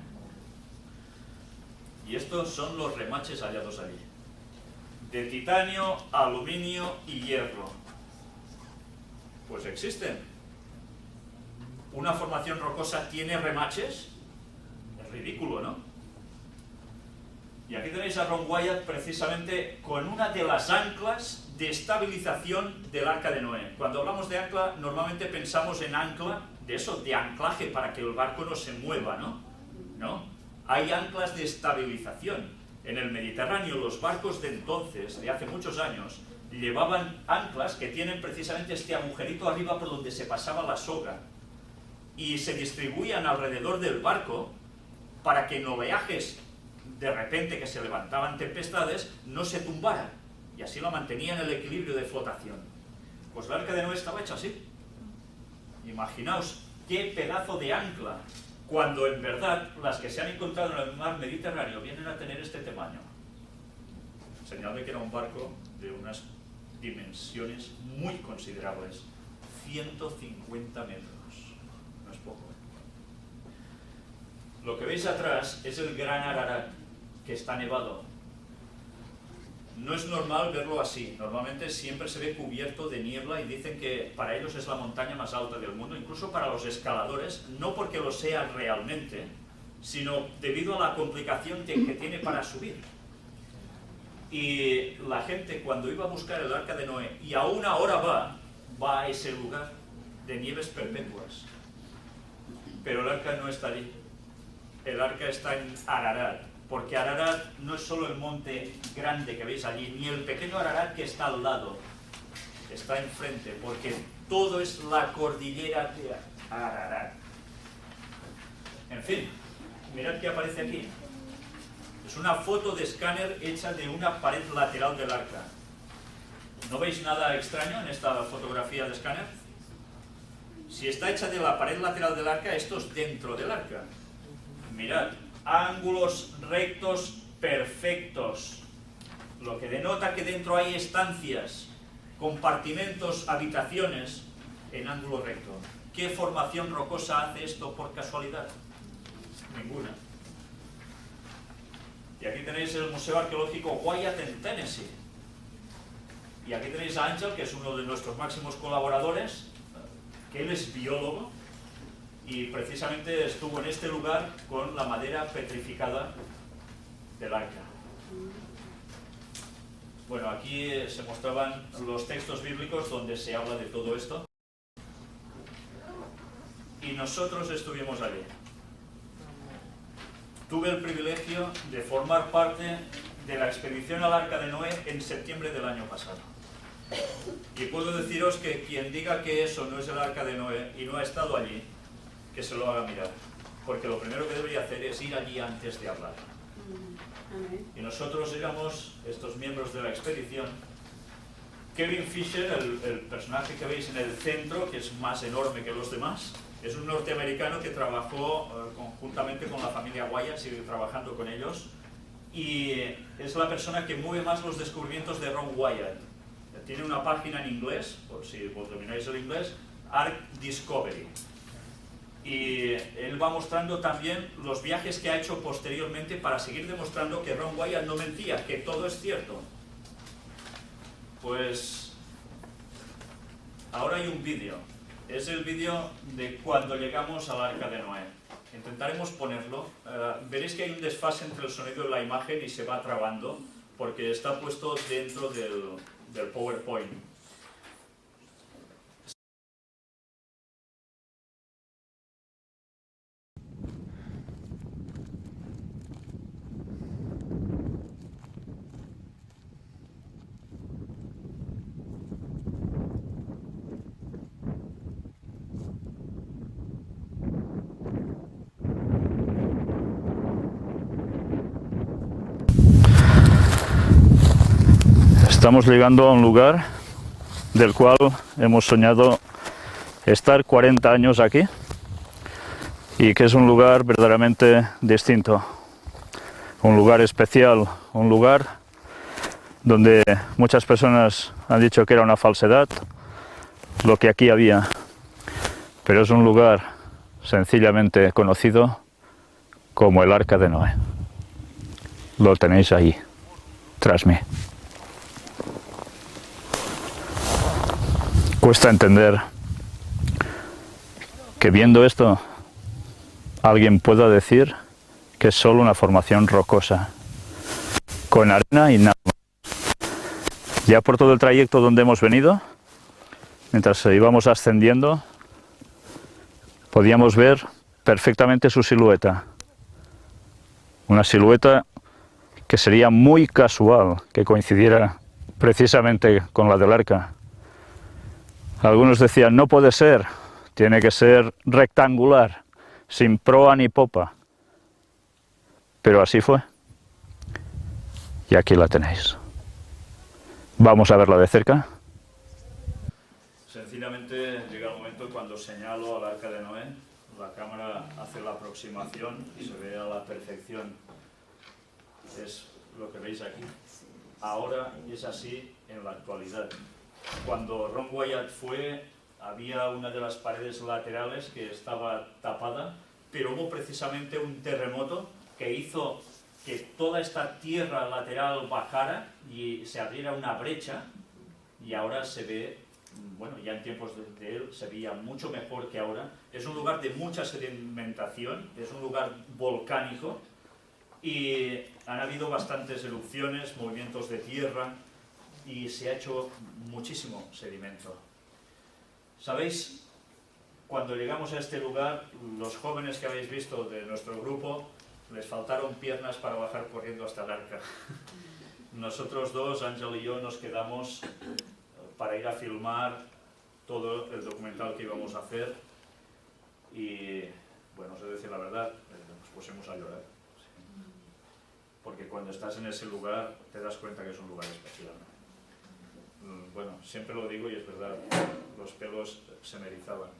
Y estos son los remaches hallados allí. De titanio, aluminio y hierro. Pues existen. ¿Una formación rocosa tiene remaches? Es ridículo, ¿no? Y aquí tenéis a Ron Wyatt precisamente con una de las anclas de estabilización del Arca de Noé. Cuando hablamos de ancla, normalmente pensamos en ancla, de eso, de anclaje para que el barco no se mueva, ¿no? ¿No? Hay anclas de estabilización. En el Mediterráneo, los barcos de entonces, de hace muchos años, llevaban anclas que tienen precisamente este agujerito arriba por donde se pasaba la soga y se distribuían alrededor del barco para que en oleajes de repente que se levantaban tempestades no se tumbaran y así lo mantenían el equilibrio de flotación. Pues el Arca de Noé estaba hecha así. Imaginaos qué pedazo de ancla, cuando en verdad las que se han encontrado en el mar Mediterráneo vienen a tener este tamaño. Señal de que era un barco de unas dimensiones muy considerables, 150 metros, no es poco. Lo que veis atrás es el Gran Ararat, que está nevado. No es normal verlo así, normalmente siempre se ve cubierto de niebla y dicen que para ellos es la montaña más alta del mundo, incluso para los escaladores, no porque lo sea realmente, sino debido a la complicación que tiene para subir. Y la gente cuando iba a buscar el Arca de Noé, y aún ahora va a ese lugar de nieves perpetuas, pero el Arca no está allí. El Arca está en Ararat, porque Ararat no es solo el monte grande que veis allí, ni el pequeño Ararat que está al lado, está enfrente, porque todo es la cordillera de Ararat. En fin, mirad qué aparece aquí. Es una foto de escáner hecha de una pared lateral del Arca. ¿No veis nada extraño en esta fotografía de escáner? Si está hecha de la pared lateral del Arca, esto es dentro del Arca. Mirad, ángulos rectos perfectos, lo que denota que dentro hay estancias, compartimentos, habitaciones en ángulo recto. ¿Qué formación rocosa hace esto por casualidad? Ninguna. Y aquí tenéis el Museo Arqueológico Wyatt en Tennessee. Y aquí tenéis a Ángel, que es uno de nuestros máximos colaboradores, que él es biólogo, y precisamente estuvo en este lugar con la madera petrificada del Arca. Bueno, aquí se mostraban los textos bíblicos donde se habla de todo esto. Y nosotros estuvimos allí. Tuve el privilegio de formar parte de la expedición al Arca de Noé en septiembre del año pasado. Y puedo deciros que quien diga que eso no es el Arca de Noé y no ha estado allí, que se lo haga mirar, porque lo primero que debería hacer es ir allí antes de hablar. Y nosotros éramos estos miembros de la expedición. Kevin Fisher, el personaje que veis en el centro, que es más enorme que los demás, es un norteamericano que trabajó conjuntamente con la familia Wyatt, sigue trabajando con ellos, y es la persona que mueve más los descubrimientos de Ron Wyatt. Tiene una página en inglés, por si vos domináis el inglés, Ark Discovery. Y él va mostrando también los viajes que ha hecho posteriormente para seguir demostrando que Ron Wyatt no mentía, que todo es cierto. Pues ahora hay un vídeo. Es el vídeo de cuando llegamos al Arca de Noé. Intentaremos ponerlo. Veréis que hay un desfase entre el sonido y la imagen y se va trabando porque está puesto dentro del PowerPoint. Estamos llegando a un lugar del cual hemos soñado estar 40 años aquí y que es un lugar verdaderamente distinto, un lugar especial, un lugar donde muchas personas han dicho que era una falsedad lo que aquí había, pero es un lugar sencillamente conocido como el Arca de Noé. Lo tenéis ahí, tras mí. Cuesta entender que viendo esto alguien pueda decir que es solo una formación rocosa. con arena y nada más. Ya por todo el trayecto donde hemos venido, mientras íbamos ascendiendo, podíamos ver perfectamente su silueta. Una silueta que sería muy casual que coincidiera precisamente con la del arca. Algunos decían, no puede ser, tiene que ser rectangular, sin proa ni popa. Pero así fue. Y aquí la tenéis. Vamos a verla de cerca. Sencillamente llega el momento cuando señalo al arca de Noé, la cámara hace la aproximación y se ve a la perfección. Es lo que veis aquí. Ahora es así en la actualidad. Cuando Ron Wyatt fue, había una de las paredes laterales que estaba tapada, pero hubo precisamente un terremoto que hizo que toda esta tierra lateral bajara y se abriera una brecha, y ahora se ve, bueno, ya en tiempos de él se veía mucho mejor que ahora. Es un lugar de mucha sedimentación, es un lugar volcánico, y han habido bastantes erupciones, movimientos de tierra, y se ha hecho muchísimo sedimento. ¿Sabéis? Cuando llegamos a este lugar, los jóvenes que habéis visto de nuestro grupo, les faltaron piernas para bajar corriendo hasta el arca. Nosotros dos, Ángel y yo, nos quedamos para ir a filmar todo el documental que íbamos a hacer, y, bueno, os he de decir la verdad, nos pusimos a llorar. Porque cuando estás en ese lugar, te das cuenta que es un lugar especial. Bueno, siempre lo digo y es verdad, los pelos se me erizaban.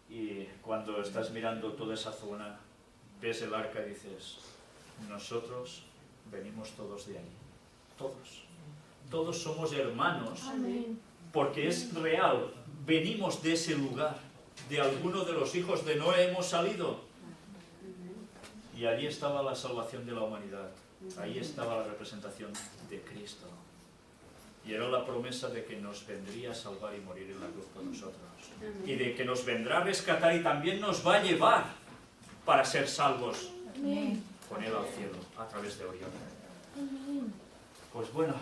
Y cuando estás mirando toda esa zona, ves el arca y dices, nosotros venimos todos de ahí, todos. Todos somos hermanos, porque es real, venimos de ese lugar, de alguno de los hijos de Noé hemos salido. Y allí estaba la salvación de la humanidad, ahí estaba la representación de Cristo. Y era la promesa de que nos vendría a salvar y morir en la cruz por nosotros. Y de que nos vendrá a rescatar y también nos va a llevar para ser salvos con Él al cielo, a través de Orión. Pues bueno,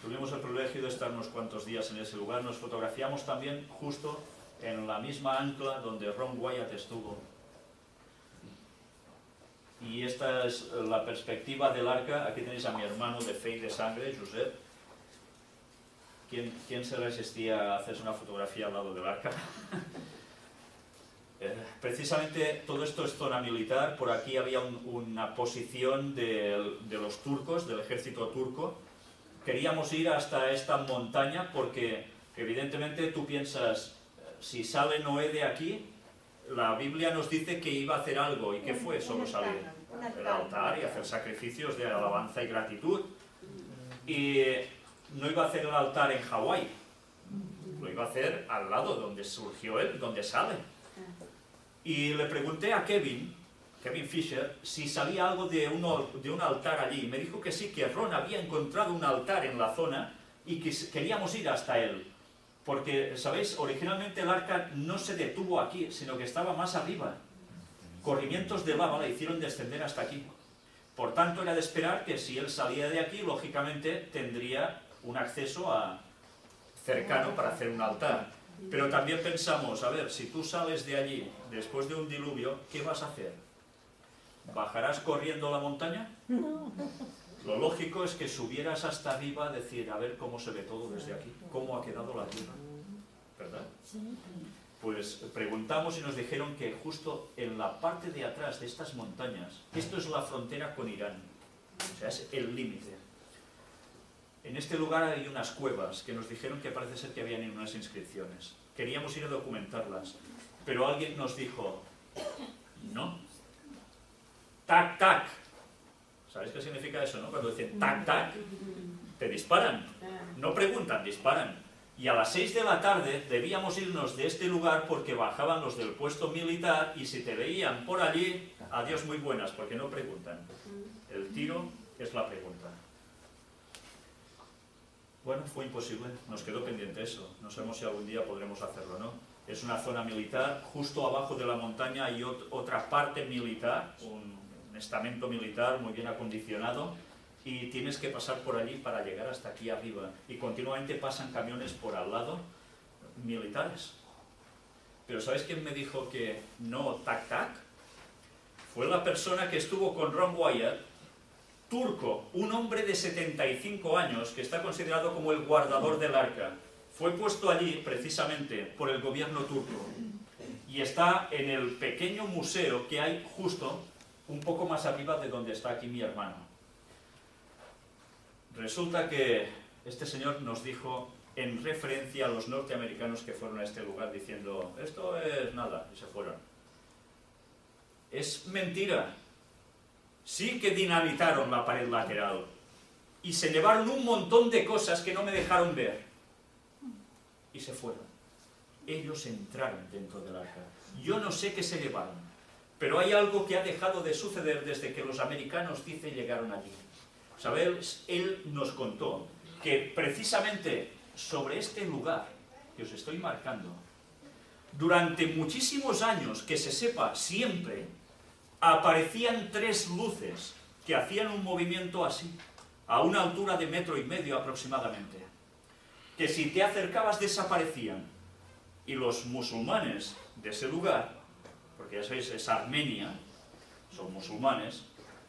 tuvimos el privilegio de estar unos cuantos días en ese lugar. Nos fotografiamos también justo en la misma ancla donde Ron Wyatt estuvo. Y esta es la perspectiva del arca. Aquí tenéis a mi hermano de fe y de sangre, Josep. ¿Quién se resistía a hacerse una fotografía al lado del arca? Precisamente todo esto es zona militar. Por aquí había una posición de los turcos, del ejército turco. Queríamos ir hasta esta montaña porque evidentemente tú piensas, si sale Noé de aquí, la Biblia nos dice que iba a hacer algo. ¿Y qué fue? Solo salir del altar y hacer sacrificios de alabanza y gratitud. Y no iba a hacer el altar en Hawái, lo iba a hacer al lado donde surgió él, donde sale. Y le pregunté a Kevin Fisher, si salía algo de un altar allí. Me dijo que sí, que Ron había encontrado un altar en la zona y que queríamos ir hasta él. Porque, ¿sabéis? Originalmente el arca no se detuvo aquí, sino que estaba más arriba. Corrimientos de lava la hicieron descender hasta aquí. Por tanto, era de esperar que si él salía de aquí, lógicamente tendría un acceso cercano para hacer un altar. Pero también pensamos, a ver, si tú sales de allí después de un diluvio, ¿qué vas a hacer? ¿Bajarás corriendo la montaña? Lo lógico es que subieras hasta arriba a decir, a ver cómo se ve todo desde aquí, cómo ha quedado la tierra, ¿verdad? Pues preguntamos y nos dijeron que justo en la parte de atrás de estas montañas, esto es la frontera con Irán, o sea, es el límite. En este lugar hay unas cuevas que nos dijeron que parece ser que habían unas inscripciones. Queríamos ir a documentarlas, pero alguien nos dijo, no, tac, tac. ¿Sabéis qué significa eso, no? Cuando dicen tac, tac, te disparan. No preguntan, disparan. Y a las 6 de la tarde debíamos irnos de este lugar porque bajaban los del puesto militar y si te veían por allí, adiós muy buenas, porque no preguntan. El tiro es la pregunta. Bueno, fue imposible, nos quedó pendiente eso. No sabemos si algún día podremos hacerlo, ¿no? Es una zona militar, justo abajo de la montaña hay otra parte militar, un estamento militar muy bien acondicionado, y tienes que pasar por allí para llegar hasta aquí arriba, y continuamente pasan camiones por al lado, militares. Pero ¿sabéis quién me dijo que no tac-tac? Fue la persona que estuvo con Ron Wyatt, turco, un hombre de 75 años que está considerado como el guardador del arca. Fue puesto allí precisamente por el gobierno turco y está en el pequeño museo que hay justo un poco más arriba de donde está aquí mi hermano. Resulta que este señor nos dijo, en referencia a los norteamericanos que fueron a este lugar, diciendo, esto es nada, y se fueron. Es mentira. Sí que dinamitaron la pared lateral y se llevaron un montón de cosas que no me dejaron ver. Y se fueron. Ellos entraron dentro del arca. Yo no sé qué se llevaron, pero hay algo que ha dejado de suceder desde que los americanos, dice, llegaron allí. ¿Sabéis? Él nos contó que precisamente sobre este lugar que os estoy marcando, durante muchísimos años, que se sepa siempre, aparecían 3 luces que hacían un movimiento así, a una altura de 1,5 metros aproximadamente, que si te acercabas desaparecían. Y los musulmanes de ese lugar, porque ya sabéis, es Armenia, son musulmanes,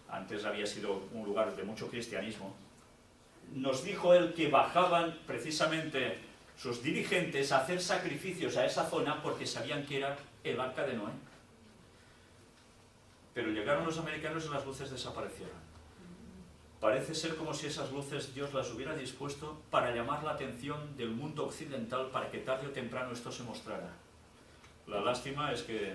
antes había sido un lugar de mucho cristianismo, nos dijo él que bajaban precisamente sus dirigentes a hacer sacrificios a esa zona porque sabían que era el arca de Noé. Pero llegaron los americanos y las luces desaparecieron. Parece ser como si esas luces Dios las hubiera dispuesto para llamar la atención del mundo occidental para que tarde o temprano esto se mostrara. La lástima es que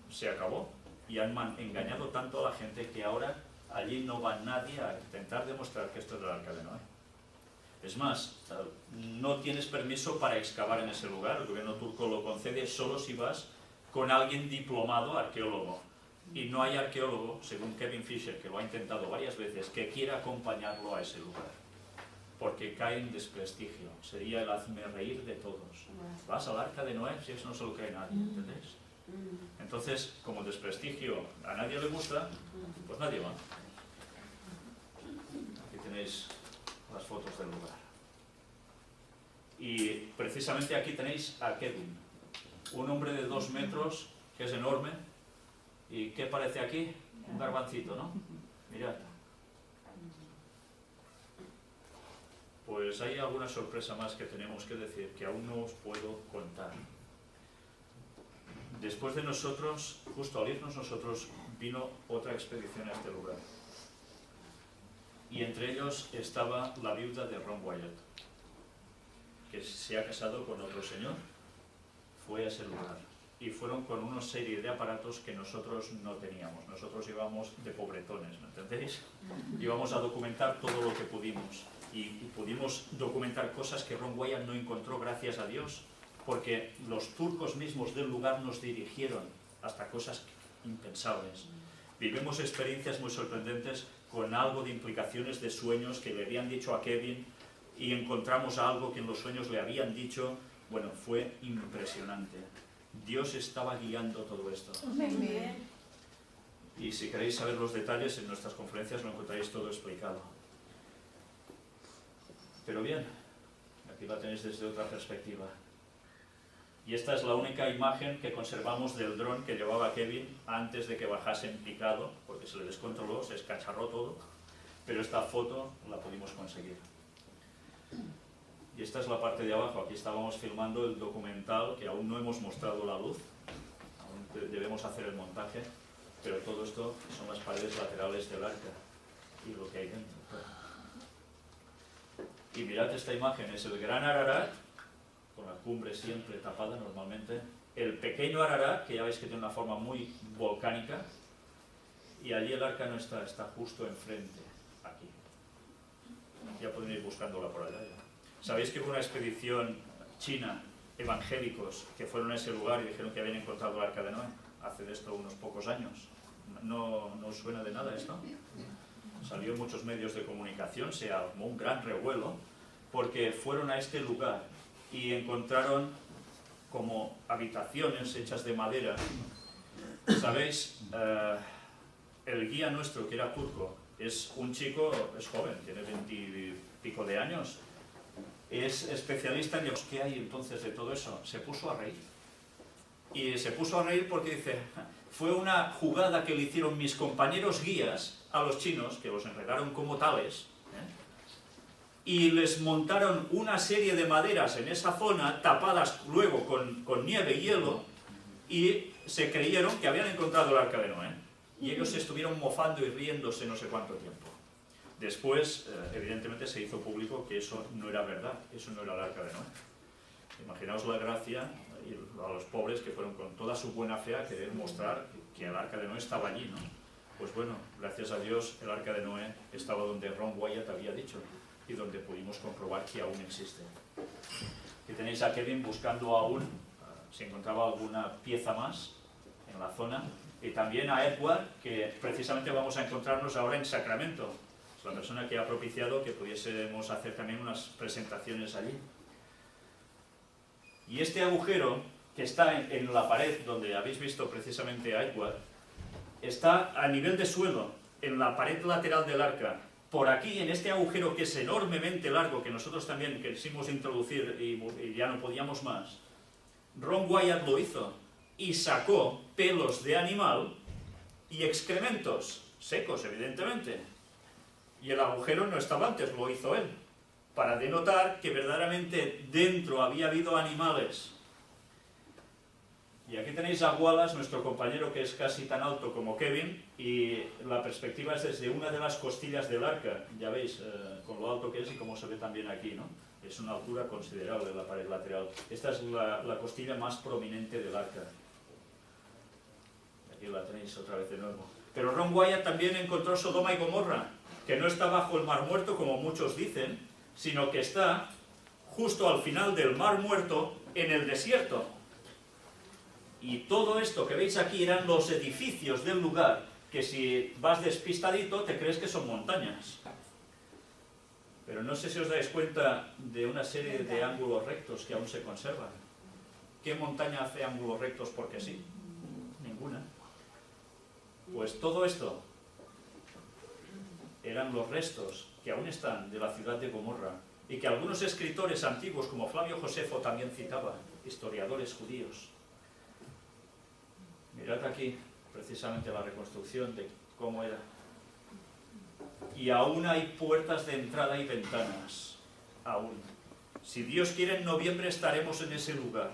se acabó y han engañado tanto a la gente que ahora allí no va nadie a intentar demostrar que esto es el arca de Noé. Es más, no tienes permiso para excavar en ese lugar, el gobierno turco lo concede solo si vas con alguien diplomado arqueólogo. Y no hay arqueólogo, según Kevin Fisher, que lo ha intentado varias veces, que quiera acompañarlo a ese lugar. Porque cae en desprestigio. Sería el hazme reír de todos. Vas al arca de Noé, si eso no se lo cree nadie, ¿entendéis? Entonces, como desprestigio a nadie le gusta, pues nadie va. Aquí tenéis las fotos del lugar. Y precisamente aquí tenéis a Kevin, un hombre de 2 metros, que es enorme. ¿Y qué parece aquí? Un garbancito, ¿no? Mirad. Pues hay alguna sorpresa más que tenemos que decir, que aún no os puedo contar. Después de nosotros, justo al irnos nosotros, vino otra expedición a este lugar. Y entre ellos estaba la viuda de Ron Wyatt, que se ha casado con otro señor. Fue a ese lugar. Y fueron con una serie de aparatos que nosotros no teníamos. Nosotros íbamos de pobretones, ¿me entendéis? Íbamos a documentar todo lo que pudimos. Y pudimos documentar cosas que Ron Wyatt no encontró, gracias a Dios, porque los turcos mismos del lugar nos dirigieron hasta cosas impensables. Vivimos experiencias muy sorprendentes con algo de implicaciones de sueños que le habían dicho a Kevin y encontramos algo que en los sueños le habían dicho. Bueno, fue impresionante. Dios estaba guiando todo esto. Amén. Y si queréis saber los detalles, en nuestras conferencias lo encontraréis todo explicado. Pero bien, aquí la tenéis desde otra perspectiva. Y esta es la única imagen que conservamos del dron que llevaba Kevin antes de que bajase en picado, porque se le descontroló, se escacharró todo, pero esta foto la pudimos conseguir. Y esta es la parte de abajo. Aquí estábamos filmando el documental que aún no hemos mostrado la luz, aún debemos hacer el montaje, pero todo esto son las paredes laterales del arca y lo que hay dentro. Y mirad esta imagen, es el gran Ararat, con la cumbre siempre tapada normalmente, el pequeño Ararat, que ya veis que tiene una forma muy volcánica, y allí el arca no está, está justo enfrente, aquí. Ya pueden ir buscándola por allá ya. ¿Sabéis que hubo una expedición china, evangélicos, que fueron a ese lugar y dijeron que habían encontrado el arca de Noé? Hace de esto unos pocos años. ¿No os suena de nada esto? Salió en muchos medios de comunicación, se armó un gran revuelo, porque fueron a este lugar y encontraron como habitaciones hechas de madera. ¿Sabéis? el guía nuestro, que era turco, es un chico, es joven, tiene 20 y pico de años, es especialista en los que hay entonces de todo eso. Se puso a reír. Y se puso a reír porque dice, fue una jugada que le hicieron mis compañeros guías a los chinos, que los entregaron como tales, y les montaron una serie de maderas en esa zona, tapadas luego con nieve y hielo, y se creyeron que habían encontrado el Arca de Noé. Y ellos estuvieron mofando y riéndose no sé cuánto tiempo. Después, evidentemente, se hizo público que eso no era verdad, eso no era el Arca de Noé. Imaginaos la gracia y a los pobres que fueron con toda su buena fe a querer mostrar que el Arca de Noé estaba allí, ¿no? Pues bueno, gracias a Dios el Arca de Noé estaba donde Ron Wyatt había dicho y donde pudimos comprobar que aún existe. Aquí tenéis a Kevin buscando aún si encontraba alguna pieza más en la zona, y también a Edward, que precisamente vamos a encontrarnos ahora en Sacramento. Es la persona que ha propiciado que pudiésemos hacer también unas presentaciones allí. Y este agujero que está en la pared donde habéis visto precisamente a Edward, está a nivel de suelo, en la pared lateral del arca. Por aquí, en este agujero que es enormemente largo, que nosotros también quisimos introducir y ya no podíamos más, Ron Wyatt lo hizo y sacó pelos de animal y excrementos secos, evidentemente. Y el agujero no estaba antes, lo hizo él, para denotar que verdaderamente dentro había habido animales. Y aquí tenéis a Wallace, nuestro compañero, que es casi tan alto como Kevin, y la perspectiva es desde una de las costillas del arca. Ya veis con lo alto que es y cómo se ve también aquí, ¿no? Es una altura considerable la pared lateral. Esta es la costilla más prominente del arca. Aquí la tenéis otra vez de nuevo. Pero Ron Wyatt también encontró Sodoma y Gomorra, que no está bajo el Mar Muerto, como muchos dicen, sino que está justo al final del Mar Muerto, en el desierto. Y todo esto que veis aquí eran los edificios del lugar, que si vas despistadito te crees que son montañas. Pero no sé si os dais cuenta de una serie de ángulos rectos que aún se conservan. ¿Qué montaña hace ángulos rectos porque sí? Ninguna. Pues todo esto eran los restos que aún están de la ciudad de Gomorra y que algunos escritores antiguos como Flavio Josefo también citaban, historiadores judíos. Mirad aquí precisamente la reconstrucción de cómo era. Y aún hay puertas de entrada y ventanas, aún. Si Dios quiere, en noviembre estaremos en ese lugar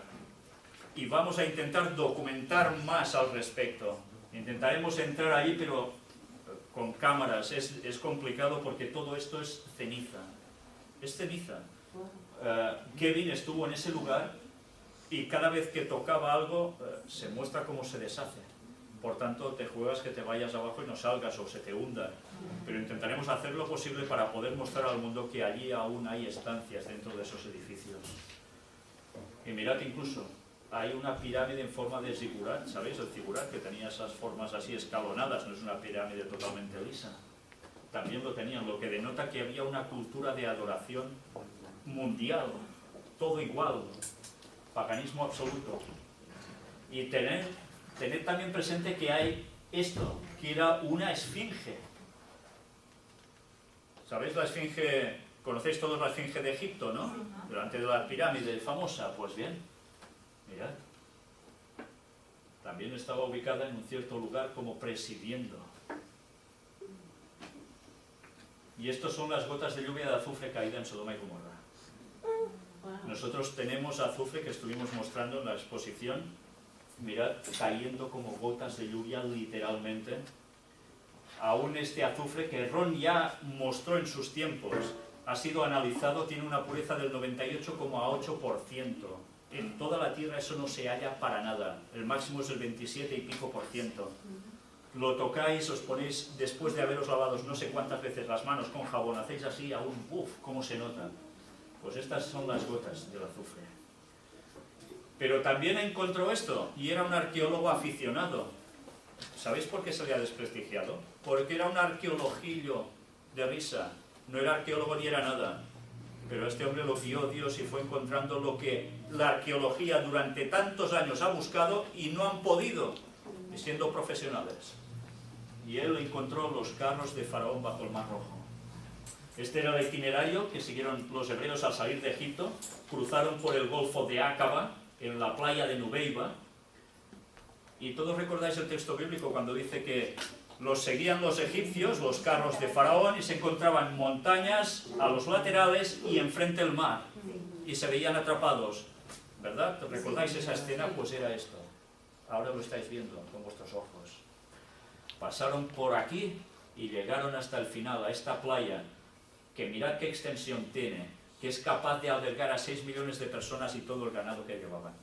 y vamos a intentar documentar más al respecto. Intentaremos entrar ahí, pero con cámaras. Es complicado porque todo esto es ceniza. Es ceniza. Kevin estuvo en ese lugar y cada vez que tocaba algo se muestra cómo se deshace. Por tanto, te juegas que te vayas abajo y no salgas o se te hunda. Pero intentaremos hacer lo posible para poder mostrar al mundo que allí aún hay estancias dentro de esos edificios. Y mirad, incluso hay una pirámide en forma de zigurat, ¿sabéis? El zigurat, que tenía esas formas así escalonadas, no es una pirámide totalmente lisa. También lo tenían, lo que denota que había una cultura de adoración mundial, todo igual, paganismo absoluto. Y tened también presente que hay esto, que era una esfinge. ¿Sabéis la esfinge? ¿Conocéis todos la esfinge de Egipto, no? Delante de la pirámide famosa. Pues bien, mirad. También estaba ubicada en un cierto lugar como presidiendo. Y estas son las gotas de lluvia de azufre caída en Sodoma y Gomorra. Nosotros tenemos azufre que estuvimos mostrando en la exposición. Mirad, cayendo como gotas de lluvia literalmente. Aún este azufre que Ron ya mostró en sus tiempos, ha sido analizado, tiene una pureza del 98,8%. En toda la Tierra eso no se halla para nada. El máximo es el 27 y pico %. Lo tocáis, os ponéis, después de haberos lavado no sé cuántas veces las manos con jabón, hacéis así, aún, ¡buf!, cómo se nota. Pues estas son las gotas del azufre. Pero también encontró esto, y era un arqueólogo aficionado. ¿Sabéis por qué se le ha desprestigiado? Porque era un arqueologillo de risa. No era arqueólogo ni era nada. Pero este hombre lo vio Dios y fue encontrando lo que la arqueología durante tantos años ha buscado y no han podido, siendo profesionales. y él encontró los carros de Faraón bajo el Mar Rojo. Este era el itinerario que siguieron los hebreos al salir de Egipto. Cruzaron por el Golfo de Áqaba, en la playa de Nubeiba. Y todos recordáis el texto bíblico cuando dice que los seguían los egipcios, los carros de Faraón, y se encontraban montañas a los laterales y enfrente el mar. Y se veían atrapados. ¿Verdad? ¿Recordáis esa escena? Pues era esto. Ahora lo estáis viendo con vuestros ojos. Pasaron por aquí y llegaron hasta el final, a esta playa, que mirad qué extensión tiene, que es capaz de albergar a 6 millones de personas y todo el ganado que llevaban.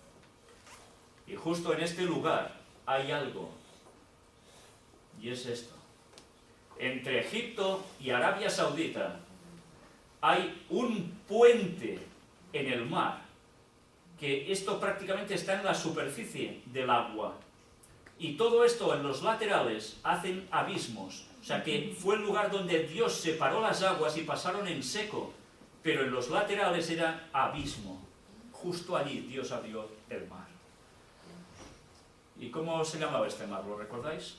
Y justo en este lugar hay algo, y es esto. Entre Egipto y Arabia Saudita hay un puente en el mar, que esto prácticamente está en la superficie del agua. Y todo esto en los laterales hacen abismos. O sea que fue el lugar donde Dios separó las aguas y pasaron en seco. Pero en los laterales era abismo. Justo allí Dios abrió el mar. ¿Y cómo se llamaba este mar? ¿Lo recordáis?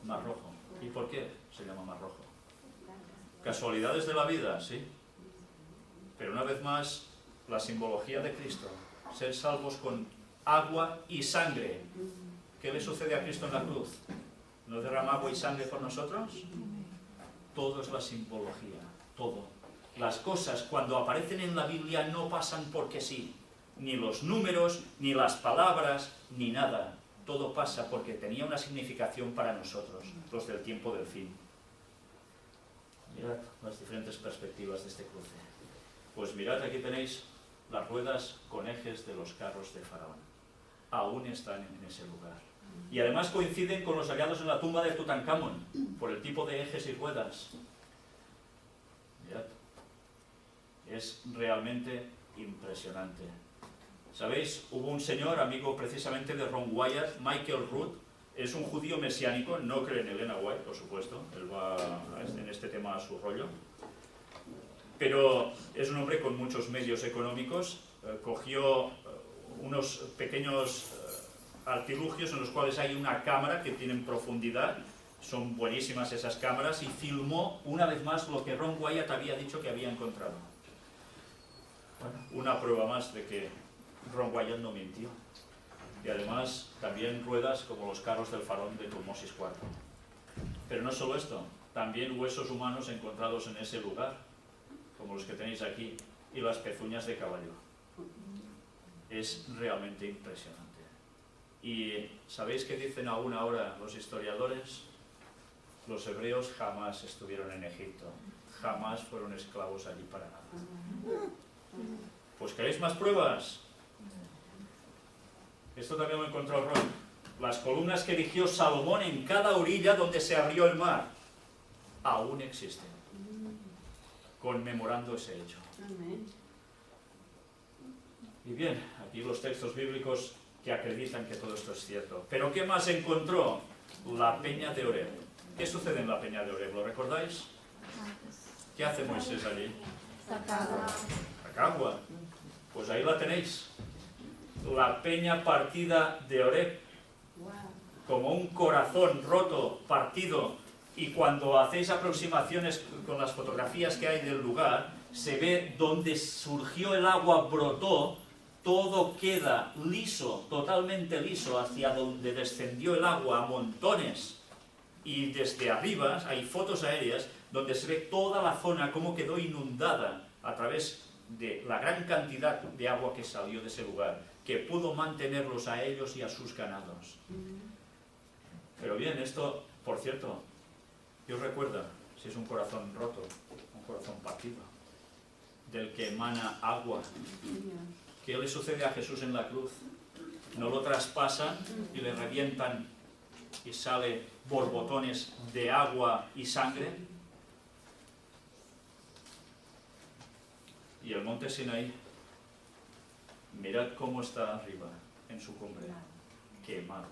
Mar Rojo. ¿Y por qué se llama Mar Rojo? Casualidades de la vida, sí. Pero una vez más, la simbología de Cristo. Ser salvos con agua y sangre. ¿Qué le sucede a Cristo en la cruz? ¿No derrama agua y sangre por nosotros? Todo es la simbología, todo. Las cosas cuando aparecen en la Biblia no pasan porque sí. Ni los números, ni las palabras, ni nada. Todo pasa porque tenía una significación para nosotros, los del tiempo del fin. Mirad las diferentes perspectivas de este cruce. Pues mirad, aquí tenéis las ruedas con ejes de los carros de Faraón. Aún están en ese lugar. Y además coinciden con los hallados en la tumba de Tutankamón, por el tipo de ejes y ruedas. Mirad. Es realmente impresionante. ¿Sabéis? Hubo un señor, amigo precisamente de Ron Wyatt, Michael Root, es un judío mesiánico, no cree en Elena White, por supuesto, él va en este tema a su rollo, pero es un hombre con muchos medios económicos, cogió unos pequeños artilugios en los cuales hay una cámara que tiene profundidad, son buenísimas esas cámaras, y filmó una vez más lo que Ron Wyatt había dicho que había encontrado. Bueno, una prueba más de que Ron Wyatt no mintió. Y además también ruedas como los carros del faraón de Tutmosis IV. Pero no solo esto, también huesos humanos encontrados en ese lugar, como los que tenéis aquí, y las pezuñas de caballo. Es realmente impresionante. ¿Y sabéis qué dicen aún ahora los historiadores? Los hebreos jamás estuvieron en Egipto, jamás fueron esclavos allí para nada. Pues ¿queréis más pruebas? Esto también lo encontró Ron. Las columnas que erigió Salomón en cada orilla donde se abrió el mar aún existen, conmemorando ese hecho. Y bien, aquí los textos bíblicos que acreditan que todo esto es cierto. ¿Pero qué más encontró? La peña de Oreb. ¿Qué sucede en la peña de Oreb? ¿Lo recordáis? ¿Qué hace Moisés allí? Saca agua. Pues ahí la tenéis. La peña partida de Oreb. Como un corazón roto, partido. Y cuando hacéis aproximaciones con las fotografías que hay del lugar, se ve donde surgió el agua, brotó, todo queda liso, totalmente liso, hacia donde descendió el agua a montones. Y desde arriba hay fotos aéreas donde se ve toda la zona como quedó inundada a través de la gran cantidad de agua que salió de ese lugar, que pudo mantenerlos a ellos y a sus ganados. Pero bien, esto, por cierto, ¿qué os recuerda? Si es un corazón roto, un corazón partido, del que emana agua. ¿Qué le sucede a Jesús en la cruz? ¿No lo traspasan y le revientan y sale borbotones de agua y sangre? Y el monte Sinaí, mirad cómo está arriba, en su cumbre, quemado.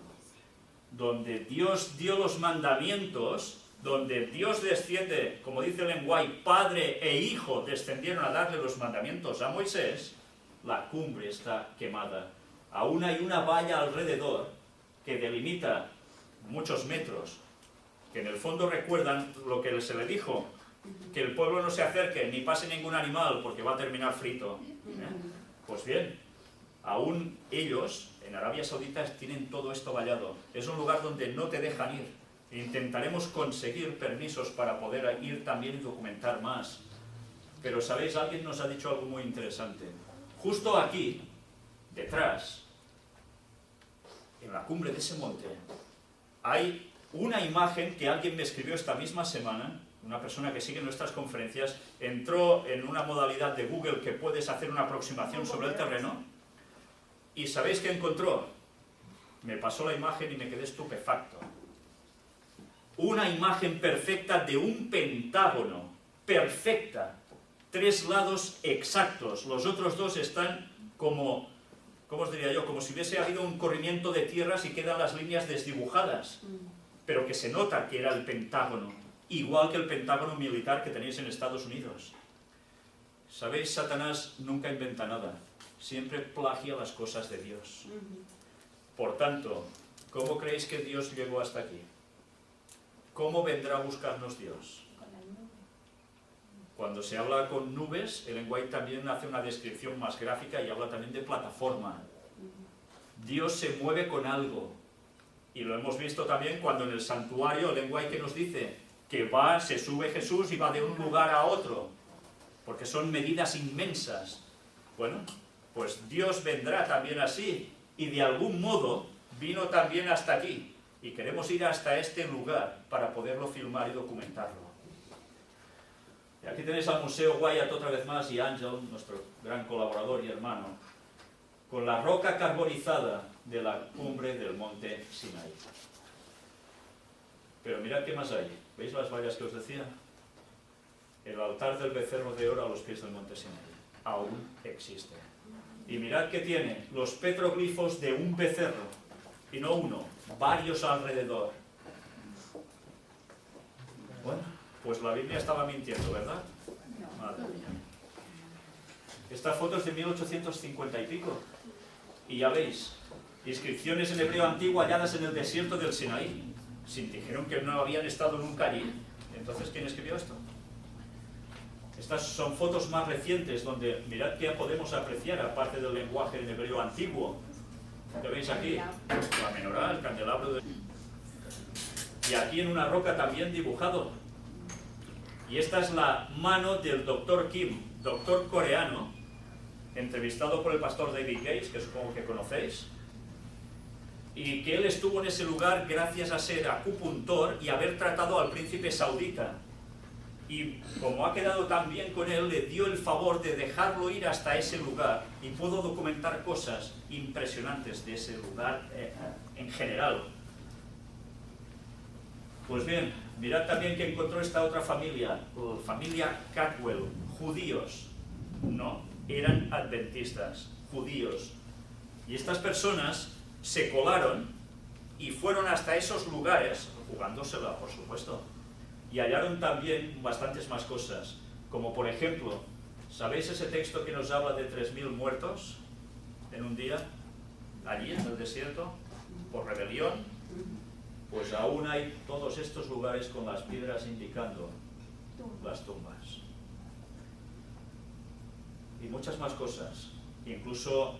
Donde Dios dio los mandamientos, donde Dios desciende, como dice el lenguaje, Padre e Hijo descendieron a darle los mandamientos a Moisés, la cumbre está quemada. Aún hay una valla alrededor que delimita muchos metros que en el fondo recuerdan lo que se le dijo, que el pueblo no se acerque ni pase ningún animal porque va a terminar frito. Pues bien, aún ellos en Arabia Saudita tienen todo esto vallado. Es un lugar donde no te dejan ir. Intentaremos conseguir permisos para poder ir también y documentar más. Pero sabéis, alguien nos ha dicho algo muy interesante. Justo aquí, detrás, en la cumbre de ese monte, hay una imagen que alguien me escribió esta misma semana. Una persona que sigue nuestras conferencias entró en una modalidad de Google que puedes hacer una aproximación sobre el terreno. ¿Y sabéis qué encontró? Me pasó la imagen y me quedé estupefacto. Una imagen perfecta de un pentágono. Perfecta. 3 lados exactos. Los otros 2 están como, ¿cómo os diría yo? Como si hubiese habido un corrimiento de tierras y quedan las líneas desdibujadas. Pero que se nota que era el pentágono. Igual que el pentágono militar que tenéis en Estados Unidos. ¿Sabéis? Satanás nunca inventa nada. Siempre plagia las cosas de Dios. Por tanto, ¿cómo creéis que Dios llegó hasta aquí? ¿Cómo vendrá a buscarnos Dios? Cuando se habla con nubes, Ellen White también hace una descripción más gráfica y habla también de plataforma. Dios se mueve con algo. Y lo hemos visto también cuando en el santuario Ellen White que nos dice que se sube Jesús y va de un lugar a otro. Porque son medidas inmensas. Bueno, pues Dios vendrá también así. Y de algún modo vino también hasta aquí. Y queremos ir hasta este lugar para poderlo filmar y documentarlo. Y aquí tenéis al Museo Wyatt otra vez más y Ángel, nuestro gran colaborador y hermano, con la roca carbonizada de la cumbre del monte Sinaí. Pero mirad qué más hay. ¿Veis las vallas que os decía? El altar del becerro de oro a los pies del monte Sinaí. Aún existe. Y mirad que tiene los petroglifos de un becerro. Y no uno, varios alrededor. Bueno, pues la Biblia estaba mintiendo, ¿verdad? Madre mía. Esta foto es de 1850 y pico. Y ya veis, inscripciones en hebreo antiguo halladas en el desierto del Sinaí. Dijeron que no habían estado nunca allí. Entonces, ¿quién escribió esto? Estas son fotos más recientes donde, mirad que podemos apreciar, aparte del lenguaje en hebreo antiguo. ¿Qué veis aquí? La menorá, el candelabro de... Y aquí en una roca también dibujado. Y esta es la mano del Dr. Kim, doctor coreano, entrevistado por el pastor David Gates, que supongo que conocéis, y que él estuvo en ese lugar gracias a ser acupuntor y haber tratado al príncipe saudita. Y como ha quedado tan bien con él, le dio el favor de dejarlo ir hasta ese lugar y pudo documentar cosas impresionantes de ese lugar en general. Pues bien, mirad también que encontró esta otra familia, familia Catwell, judíos. No, eran adventistas, judíos. Y estas personas se colaron y fueron hasta esos lugares, jugándosela, por supuesto. Y hallaron también bastantes más cosas, como por ejemplo, ¿sabéis ese texto que nos habla de 3000 muertos en un día, allí en el desierto, por rebelión? Pues aún hay todos estos lugares con las piedras indicando las tumbas. Y muchas más cosas, incluso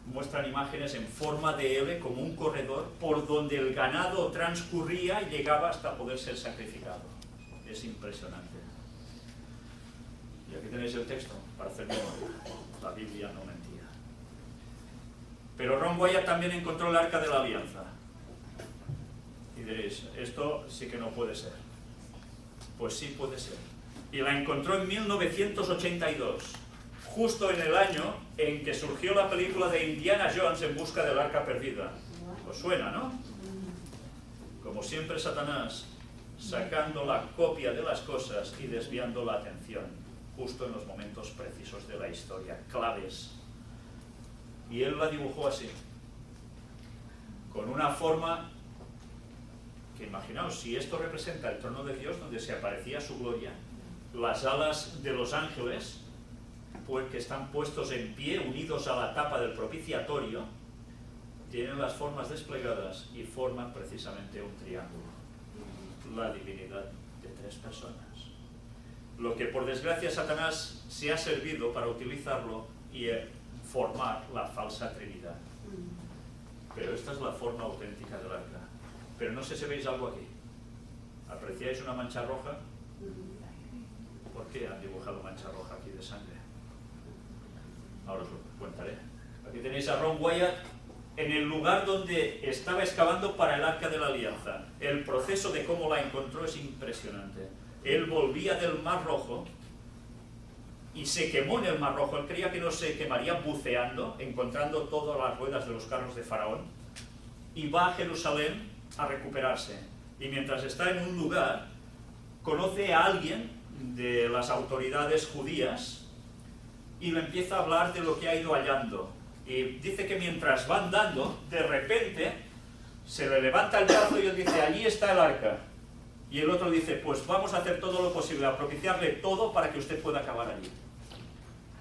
muestran imágenes en forma de L como un corredor por donde el ganado transcurría y llegaba hasta poder ser sacrificado. Es impresionante. Y aquí tenéis el texto para hacer memoria. La Biblia no mentía. Pero Ron Wyatt también encontró el Arca de la Alianza. Y diréis, esto sí que no puede ser. Pues sí puede ser. Y la encontró en 1982, justo en el año en que surgió la película de Indiana Jones en busca del Arca Perdida. ¿Os suena, no? Como siempre, Satanás sacando la copia de las cosas y desviando la atención, justo en los momentos precisos de la historia, claves. Y él la dibujó así, con una forma que, imaginaos, si esto representa el trono de Dios, donde se aparecía su gloria, las alas de los ángeles, pues, que están puestos en pie, unidos a la tapa del propiciatorio, tienen las formas desplegadas y forman precisamente un triángulo. la divinidad de 3 personas. Lo que por desgracia Satanás se ha servido para utilizarlo y formar la falsa Trinidad. Pero esta es la forma auténtica del arca. Pero no sé si veis algo aquí. ¿Apreciáis una mancha roja? ¿Por qué han dibujado mancha roja aquí de sangre? Ahora os lo contaré. Aquí tenéis a Ron Wyatt en el lugar donde estaba excavando para el Arca de la Alianza. El proceso de cómo la encontró es impresionante. Él volvía del Mar Rojo y se quemó en el Mar Rojo. Él creía que no se quemaría buceando, encontrando todas las ruedas de los carros de Faraón, y va a Jerusalén a recuperarse. Y mientras está en un lugar, conoce a alguien de las autoridades judías y le empieza a hablar de lo que ha ido hallando. Y dice que mientras va andando, de repente se le levanta el brazo y él dice, allí está el arca. Y el otro dice, pues vamos a hacer todo lo posible, a propiciarle todo para que usted pueda acabar allí.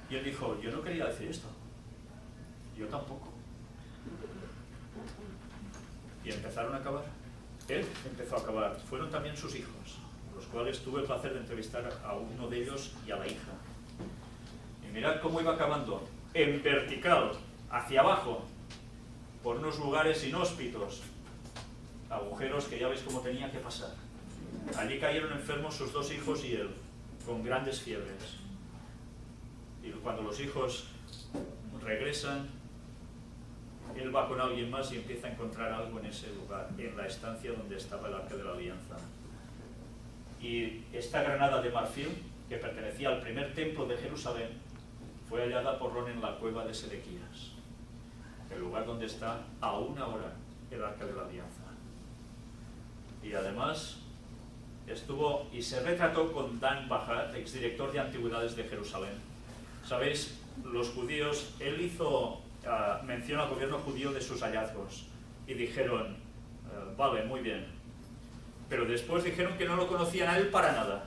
Y él dijo, yo no quería decir esto. Yo tampoco. Y empezaron a acabar. Él empezó a acabar. Fueron también sus hijos, los cuales tuve el placer de entrevistar a uno de ellos y a la hija. Y mirad cómo iba acabando. En vertical, hacia abajo, por unos lugares inhóspitos, agujeros que ya veis cómo tenía que pasar. Allí cayeron enfermos sus 2 hijos y él, con grandes fiebres. Y cuando los hijos regresan, él va con alguien más y empieza a encontrar algo en ese lugar, en la estancia donde estaba el Arca de la Alianza. Y esta granada de marfil, que pertenecía al primer templo de Jerusalén, fue hallada por Ron en la cueva de Sedequías, el lugar donde está aún ahora el Arca de la Alianza. Y además estuvo y se retrató con Dan Bahat, exdirector de Antigüedades de Jerusalén. Sabéis, los judíos, él hizo mención al gobierno judío de sus hallazgos y dijeron, vale, muy bien, pero después dijeron que no lo conocían a él para nada.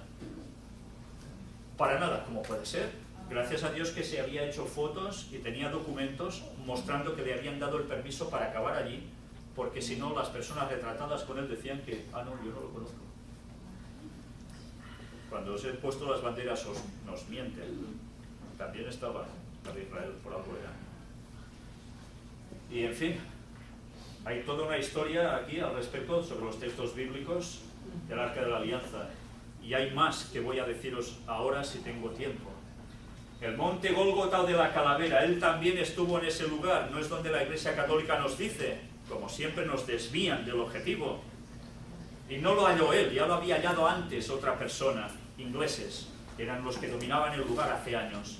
Para nada, ¿cómo puede ser? Gracias a Dios que se había hecho fotos y tenía documentos mostrando que le habían dado el permiso para acabar allí, porque si no, las personas retratadas con él decían que, no, yo no lo conozco. Cuando os he puesto las banderas nos mienten. También estaba la de Israel por algo era. Y en fin, hay toda una historia aquí al respecto sobre los textos bíblicos del Arca de la Alianza. Y hay más que voy a deciros ahora si tengo tiempo. El monte Gólgota de la Calavera, él también estuvo en ese lugar. No es donde la Iglesia Católica nos dice, como siempre nos desvían del objetivo. Y no lo halló él, ya lo había hallado antes otra persona, ingleses, que eran los que dominaban el lugar hace años.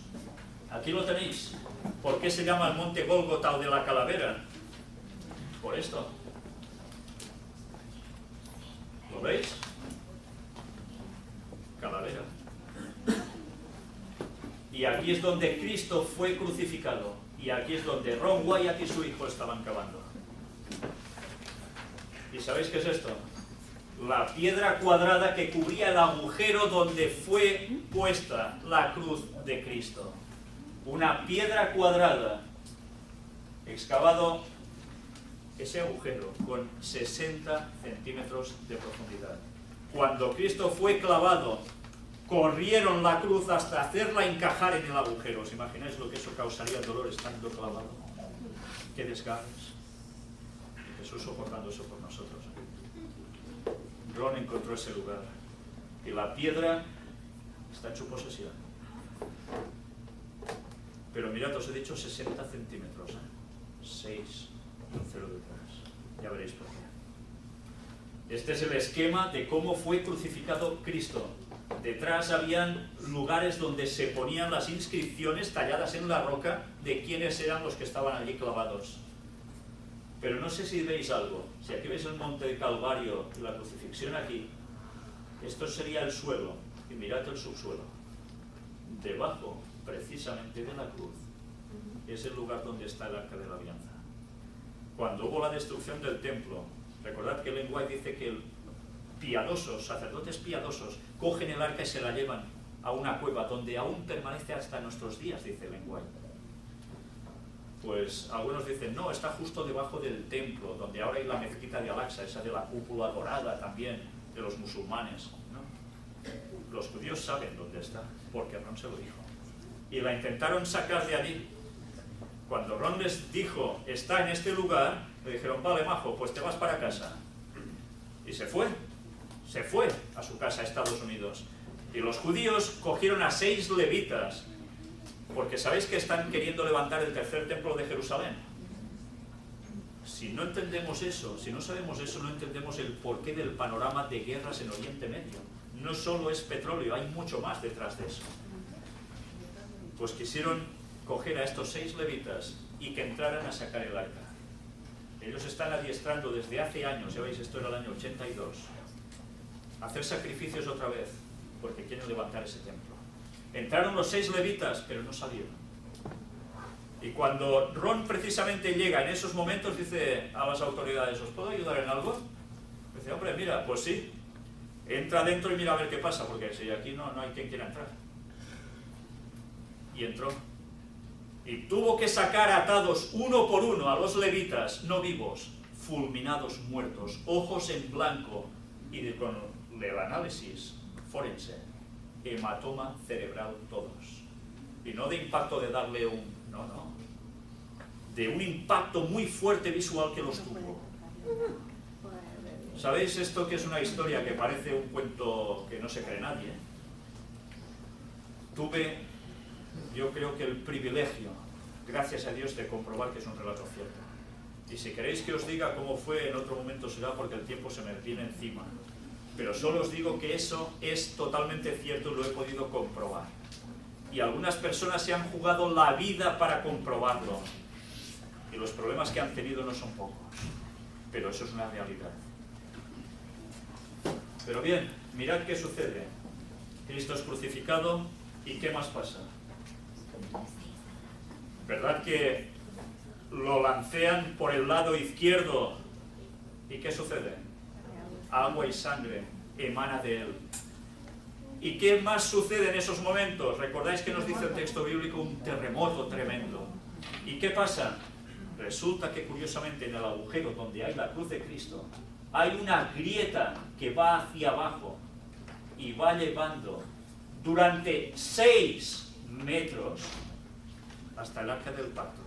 Aquí lo tenéis. ¿Por qué se llama el monte Gólgota de la Calavera? Por esto. ¿Lo veis? Calavera. Y aquí es donde Cristo fue crucificado. Y aquí es donde Ron Wyatt y su hijo estaban cavando. ¿Y sabéis qué es esto? La piedra cuadrada que cubría el agujero donde fue puesta la cruz de Cristo. Una piedra cuadrada, excavado ese agujero con 60 centímetros de profundidad. Cuando Cristo fue clavado, corrieron la cruz hasta hacerla encajar en el agujero. ¿Os imagináis lo que eso causaría el dolor estando clavado? ¡Qué desgarres! Jesús soportando eso por nosotros. Ron encontró ese lugar y la piedra está en su posesión. Pero mirad, os he dicho 60 centímetros, 6 y un 0 detrás. Ya veréis por qué. Este es el esquema de cómo fue crucificado Cristo. Detrás habían lugares donde se ponían las inscripciones talladas en la roca de quiénes eran los que estaban allí clavados. Pero no sé si veis algo. Si aquí veis el monte de Calvario y la crucifixión aquí, esto sería el suelo. Y mirad el subsuelo. Debajo, precisamente de la cruz, es el lugar donde está el Arca de la Alianza. Cuando hubo la destrucción del templo, recordad que Ellen White dice que piadosos, sacerdotes piadosos, cogen el arca y se la llevan a una cueva donde aún permanece hasta nuestros días, dice Ellen White. Pues algunos dicen, no, está justo debajo del templo, donde ahora hay la mezquita de Al-Aqsa, esa de la cúpula dorada también, de los musulmanes, ¿no? Los judíos saben dónde está, porque Ron se lo dijo. Y la intentaron sacar de allí. Cuando Ron les dijo, está en este lugar, le dijeron, vale, majo, pues te vas para casa. Y se fue a su casa a Estados Unidos. Y los judíos cogieron a 6 levitas, porque sabéis que están queriendo levantar el tercer templo de Jerusalén. Si no entendemos eso, si no sabemos eso, no entendemos el porqué del panorama de guerras en Oriente Medio. No solo es petróleo, hay mucho más detrás de eso. Pues quisieron coger a estos 6 levitas y que entraran a sacar el arca. Ellos están adiestrando desde hace años, ya veis, esto era el año 82, a hacer sacrificios otra vez, porque quieren levantar ese templo. Entraron los 6 levitas, pero no salieron. Y cuando Ron precisamente llega en esos momentos, dice a las autoridades, ¿os puedo ayudar en algo? Dice, hombre, mira, pues sí, entra adentro y mira a ver qué pasa, porque si aquí no hay quien quiera entrar. Y entró. Y tuvo que sacar atados uno por uno a los levitas, no vivos, fulminados, muertos, ojos en blanco, y con el análisis forense, hematoma cerebral todos. Y no de impacto de darle no, de un impacto muy fuerte visual que los tuvo. ¿Sabéis esto que es una historia que parece un cuento que no se cree nadie? Tuve, yo creo que el privilegio, gracias a Dios, de comprobar que es un relato cierto. Y si queréis que os diga cómo fue, en otro momento será, porque el tiempo se me viene encima. Pero solo os digo que eso es totalmente cierto y lo he podido comprobar. Y algunas personas se han jugado la vida para comprobarlo. Y los problemas que han tenido no son pocos. Pero eso es una realidad. Pero bien, mirad qué sucede. Cristo es crucificado, ¿y qué más pasa? ¿Verdad que lo lancean por el lado izquierdo? ¿Y qué sucede? Agua y sangre emana de él. ¿Y qué más sucede en esos momentos? ¿Recordáis que nos dice el texto bíblico? Un terremoto tremendo. ¿Y qué pasa? Resulta que curiosamente en el agujero donde hay la cruz de Cristo hay una grieta que va hacia abajo y va llevando durante 6 metros hasta el arca del pacto.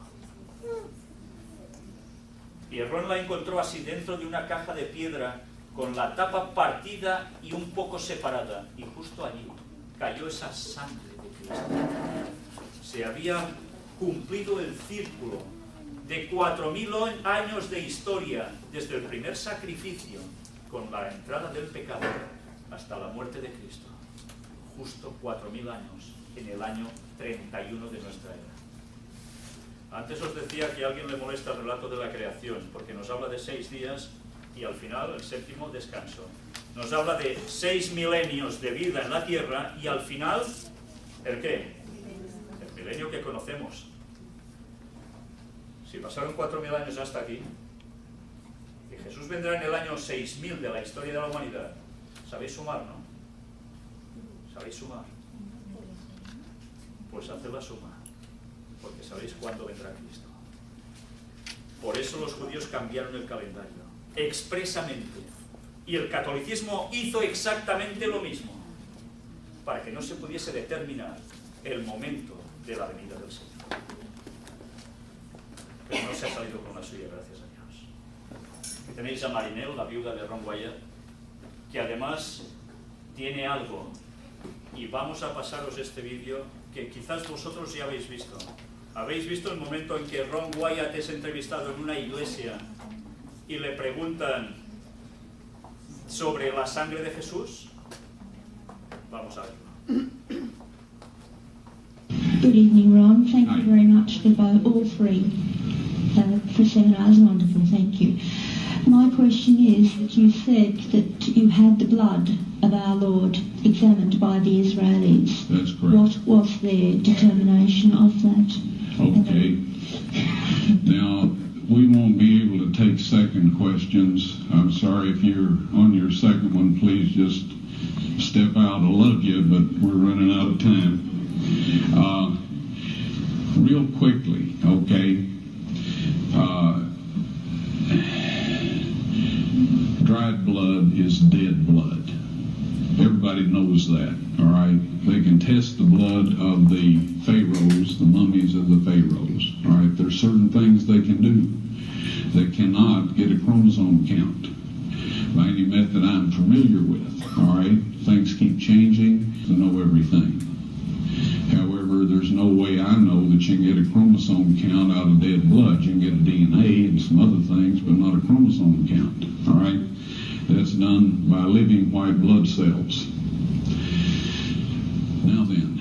Y Ron la encontró así dentro de una caja de piedra con la tapa partida y un poco separada, y justo allí cayó esa sangre de Cristo. Se había cumplido el círculo de 4000 años de historia, desde el primer sacrificio con la entrada del pecado hasta la muerte de Cristo. Justo 4000 años en el año 31 de nuestra era. Antes os decía que a alguien le molesta el relato de la creación, porque nos habla de 6 días y al final el 7º descanso. Nos habla de 6 milenios de vida en la tierra y al final, ¿el qué? El milenio que conocemos. Si pasaron 4000 años hasta aquí, y Jesús vendrá en el año 6000 de la historia de la humanidad, ¿sabéis sumar, no? ¿Sabéis sumar? Pues haced la suma, porque sabéis cuándo vendrá Cristo. Por eso los judíos cambiaron el calendario, expresamente. Y el catolicismo hizo exactamente lo mismo, para que no se pudiese determinar el momento de la venida del Señor. Pero no se ha salido con la suya, gracias a Dios. Tenéis a Marinelle, la viuda de Ron Wyatt, que además tiene algo, y vamos a pasaros este vídeo que quizás vosotros ya habéis visto. ¿Habéis visto el momento en que Ron Wyatt es entrevistado en una iglesia y le preguntan sobre la sangre de Jesús? Vamos a verlo. Good evening, Ron. Thank you very much for all three. For seminars, wonderful, thank you. My question is that you said that you had the blood of our Lord examined by the Israelis. That's correct. What was their determination of that? Okay. Now, we won't be able to take second questions. I'm sorry if you're on your second one, please just step out. I love you, but we're running out of time. Real quickly, okay? Dried blood is dead blood. can test the blood of the pharaohs, the mummies of the pharaohs. All right, there's certain things they can do. They cannot get a chromosome count by any method I'm familiar with. All right, things keep changing to know everything. However, there's no way I know that you can get a chromosome count out of dead blood. You can get a DNA and some other things, but not a chromosome count. All right, that's done by living white blood cells. Now then,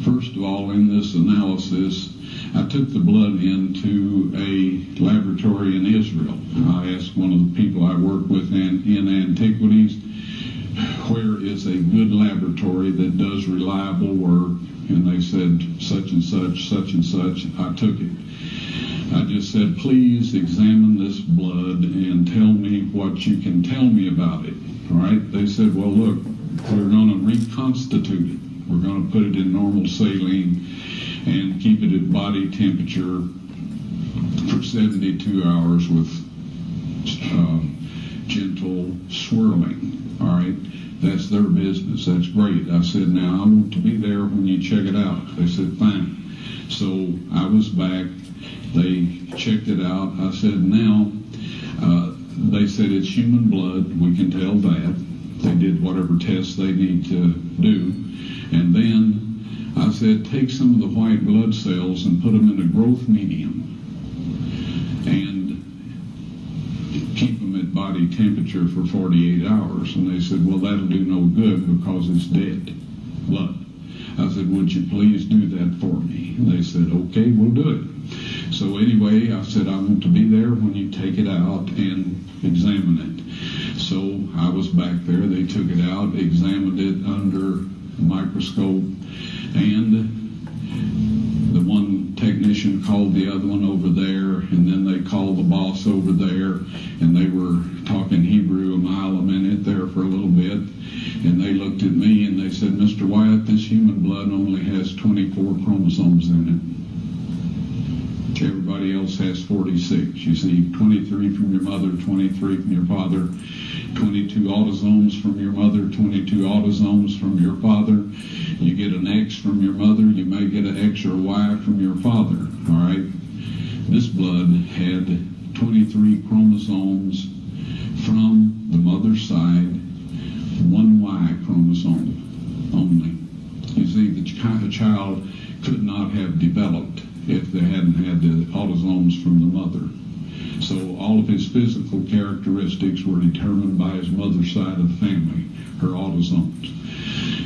first of all, in this analysis, I took the blood into a laboratory in Israel. I asked one of the people I work with in antiquities, where is a good laboratory that does reliable work? And they said, such and such, such and such. I took it. I just said, please examine this blood and tell me what you can tell me about it. All right? They said, well, look, we're going to reconstitute it. We're going to put it in normal saline and keep it at body temperature for 72 hours with gentle swirling. All right? That's their business. That's great. I said, now I want to be there when you check it out. They said, fine. So I was back. They checked it out. I said, now, they said it's human blood. We can tell that. They did whatever tests they need to do. And then I said, take some of the white blood cells and put them in a growth medium and keep them at body temperature for 48 hours. And they said, well, that'll do no good because it's dead blood. I said, would you please do that for me? And they said, okay, we'll do it. So anyway, I said, I want to be there when you take it out and examine it. So I was back there. They took it out, examined it under a microscope, and the one technician called the other one over there, and then they called the boss over there, and they were talking Hebrew a mile a minute there for a little bit, and they looked at me and they said, Mr. Wyatt, this human blood only has 24 chromosomes in it. Everybody else has 46. You see, 23 from your mother, 23 from your father, 22 autosomes from your mother, 22 autosomes from your father. You get an X from your mother, you may get an X or Y from your father. All right? This blood had 23 chromosomes from the mother's side, one Y chromosome only. You see, the child could not have developed if they hadn't had the autosomes from the mother. So all of his physical characteristics were determined by his mother's side of the family, her autosomes.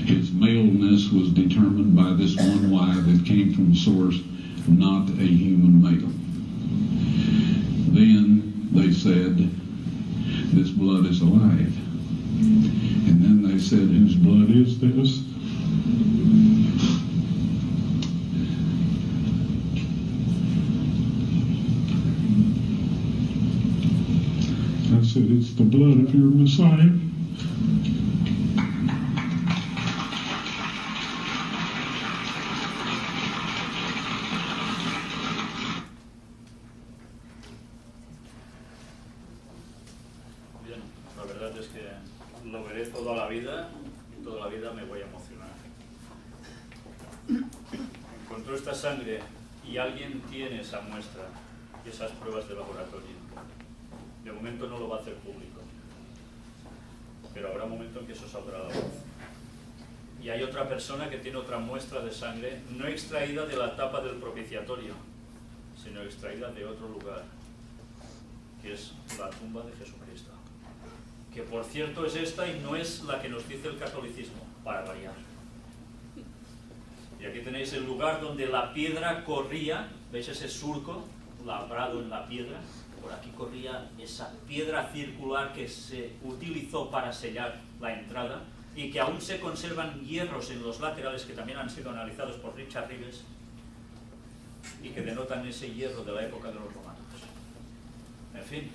His maleness was determined by this one Y that came from the source, not a human male. Then they said, this blood is alive. And then they said, whose blood is this? I said, it's the blood of your Messiah. Bien, la verdad es que lo veré toda la vida y toda la vida me voy a emocionar. Encontró esta sangre y alguien tiene esa muestra y esas pruebas de laboratorio. De momento no lo va a hacer público, pero habrá un momento en que eso saldrá a la luz. Y hay otra persona que tiene otra muestra de sangre, no extraída de la tapa del propiciatorio, sino extraída de otro lugar, que es la tumba de Jesucristo. Que por cierto es esta y no es la que nos dice el catolicismo, para variar. Y aquí tenéis el lugar donde la piedra corría, ¿veis ese surco labrado en la piedra? Por aquí corría esa piedra circular que se utilizó para sellar la entrada y que aún se conservan hierros en los laterales que también han sido analizados por Richard Rives y que denotan ese hierro de la época de los romanos. En fin,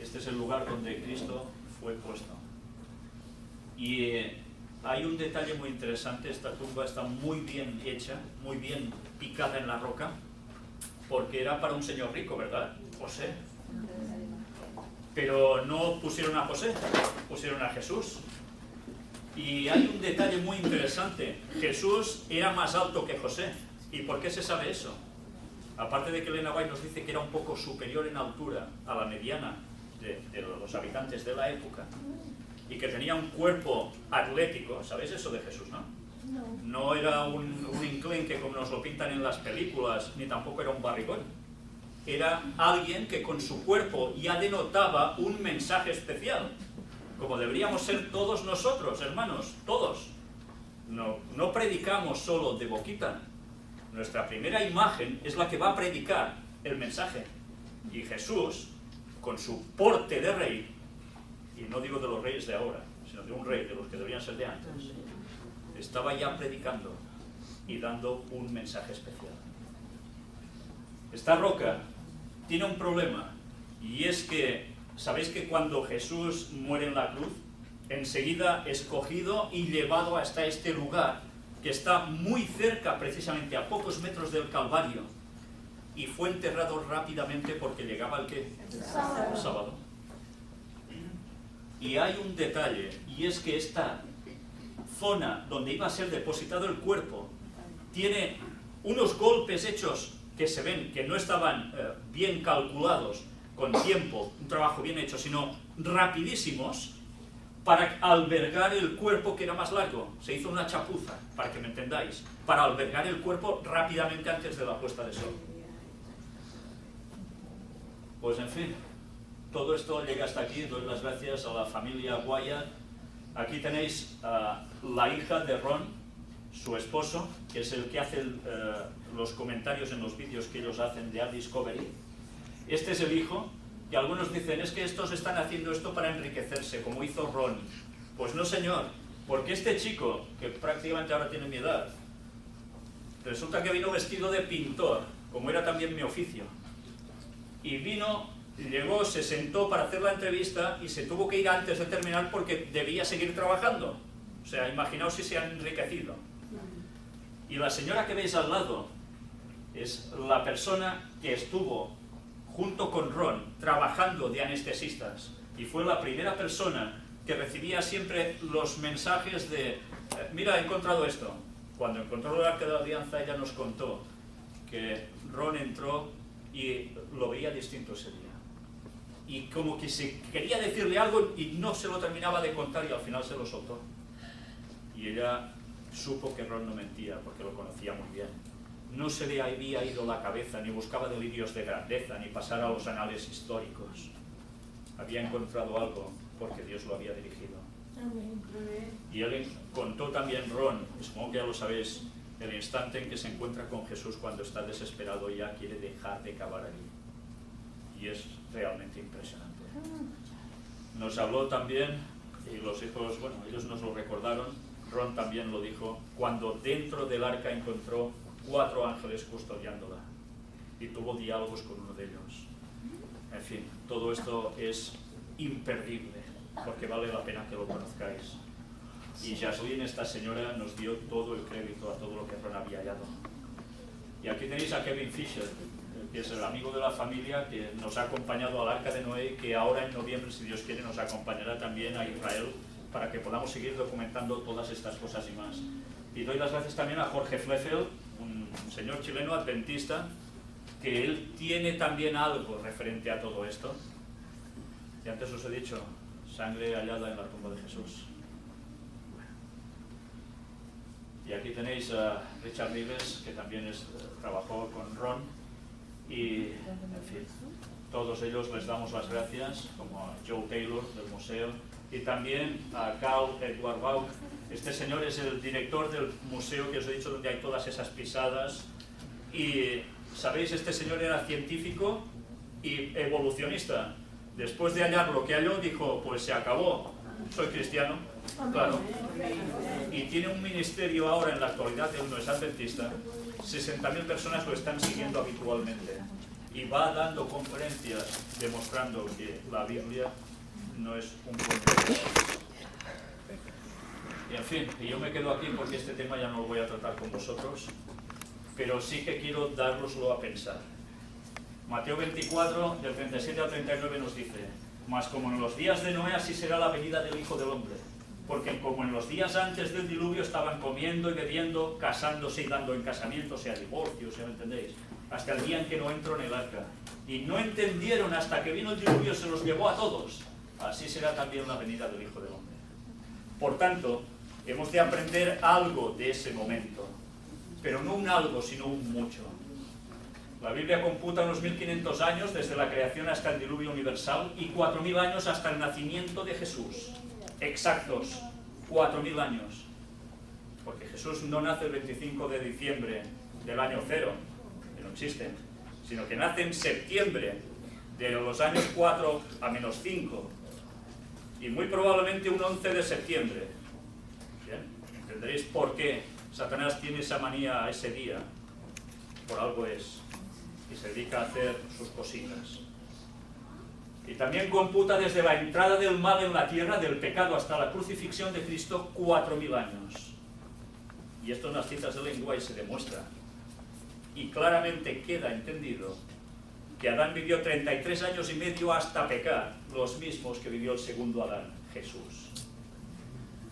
este es el lugar donde Cristo fue puesto. Y hay un detalle muy interesante, esta tumba está muy bien hecha, muy bien picada en la roca, porque era para un señor rico, ¿verdad? José. Pero no pusieron a José, pusieron a Jesús. Y hay un detalle muy interesante. Jesús era más alto que José. ¿Y por qué se sabe eso? Aparte de que Elena White nos dice que era un poco superior en altura a la mediana de los habitantes de la época y que tenía un cuerpo atlético. ¿Sabéis eso de Jesús, no? No era un enclenque como nos lo pintan en las películas, ni tampoco era un barrigón. Era alguien que con su cuerpo ya denotaba un mensaje especial, como deberíamos ser todos nosotros, hermanos, todos. No predicamos solo de boquita. Nuestra primera imagen es la que va a predicar el mensaje. Y Jesús, con su porte de rey, y no digo de los reyes de ahora, sino de un rey, de los que deberían ser de antes, estaba ya predicando y dando un mensaje especial. Esta roca tiene un problema, y es que, ¿sabéis que cuando Jesús muere en la cruz, enseguida es cogido y llevado hasta este lugar, que está muy cerca, precisamente a pocos metros del Calvario, y fue enterrado rápidamente porque llegaba el ¿qué? El sábado. Y hay un detalle, y es que esta zona donde iba a ser depositado el cuerpo tiene unos golpes hechos que se ven que no estaban bien calculados con tiempo, un trabajo bien hecho, sino rapidísimos, para albergar el cuerpo que era más largo. Se hizo una chapuza, para que me entendáis, para albergar el cuerpo rápidamente antes de la puesta de sol. Pues en fin, todo esto llega hasta aquí. Doy las gracias a la familia Wyatt. Aquí tenéis a la hija de Ron, su esposo, que es el que hace los comentarios en los vídeos que ellos hacen de Art Discovery. Este es el hijo, y algunos dicen, es que estos están haciendo esto para enriquecerse, como hizo Ron. Pues no, señor, porque este chico, que prácticamente ahora tiene mi edad, resulta que vino vestido de pintor, como era también mi oficio. Y vino, llegó, se sentó para hacer la entrevista y se tuvo que ir antes de terminar porque debía seguir trabajando. O sea, imaginaos si se han enriquecido. Y la señora que veis al lado es la persona que estuvo junto con Ron trabajando de anestesistas, y fue la primera persona que recibía siempre los mensajes de mira, he encontrado esto. Cuando encontró el Arca de la Alianza, ella nos contó que Ron entró y lo veía distinto ese día, y como que se quería decirle algo y no se lo terminaba de contar, y al final se lo soltó, y ella supo que Ron no mentía porque lo conocía muy bien. No se le había ido la cabeza, ni buscaba delirios de grandeza, ni pasar a los anales históricos. Había encontrado algo porque Dios lo había dirigido. Y él contó también, Ron, supongo que ya lo sabéis, el instante en que se encuentra con Jesús cuando está desesperado y ya quiere dejar de cavar allí. Y es realmente impresionante. Nos habló también, y los hijos, bueno, ellos nos lo recordaron, Ron también lo dijo, cuando dentro del arca encontró 4 ángeles custodiándola y tuvo diálogos con uno de ellos. En fin, todo esto es imperdible porque vale la pena que lo conozcáis. Y Jaslyn, esta señora, nos dio todo el crédito a todo lo que Ron había hallado. Y aquí tenéis a Kevin Fisher, que es el amigo de la familia que nos ha acompañado al Arca de Noé, que ahora en noviembre, si Dios quiere, nos acompañará también a Israel para que podamos seguir documentando todas estas cosas y más. Y doy las gracias también a Jorge Fleffel, un señor chileno adventista, que él tiene también algo referente a todo esto. Y antes os he dicho, sangre hallada en la tumba de Jesús. Y aquí tenéis a Richard Rives, que también trabajó con Ron. Y, en fin, todos ellos les damos las gracias, como a Joe Taylor del museo, y también a Carl Edward Baum. Este señor es el director del museo que os he dicho, donde hay todas esas pisadas. Y, ¿sabéis? Este señor era científico y evolucionista. Después de hallar lo que halló, dijo, pues se acabó, soy cristiano, claro. Y tiene un ministerio ahora en la actualidad, él no es adventista, 60.000 personas lo están siguiendo habitualmente. Y va dando conferencias demostrando que la Biblia no es un cuento. Y en fin, y yo me quedo aquí porque este tema ya no lo voy a tratar con vosotros, pero sí que quiero daroslo a pensar. Mateo 24, del 37 al 39 nos dice, mas como en los días de Noé, así será la venida del Hijo del Hombre. porque como en los días antes del diluvio estaban comiendo y bebiendo, casándose y dando en casamiento, sea divorcio, ¿me entendéis? Hasta el día en que no entró en el arca. Y no entendieron hasta que vino el diluvio, se los llevó a todos. Así será también la venida del Hijo del Hombre. Por tanto, hemos de aprender algo de ese momento, pero no un algo, sino un mucho. La Biblia computa unos 1500 años desde la creación hasta el diluvio universal y 4000 años hasta el nacimiento de Jesús. Exactos, 4000 años. Porque Jesús no nace el 25 de diciembre del año 0, que no existe, sino que nace en septiembre de los años 4 a menos 5, y muy probablemente un 11 de septiembre. ¿Bien? Entenderéis por qué Satanás tiene esa manía a ese día. Por algo es, y se dedica a hacer sus cositas. Y también computa desde la entrada del mal en la tierra, del pecado hasta la crucifixión de Cristo, 4000 años. Y esto en las citas de lenguaje se demuestra. Y claramente queda entendido que Adán vivió 33 años y medio hasta pecar, los mismos que vivió el segundo Adán, Jesús.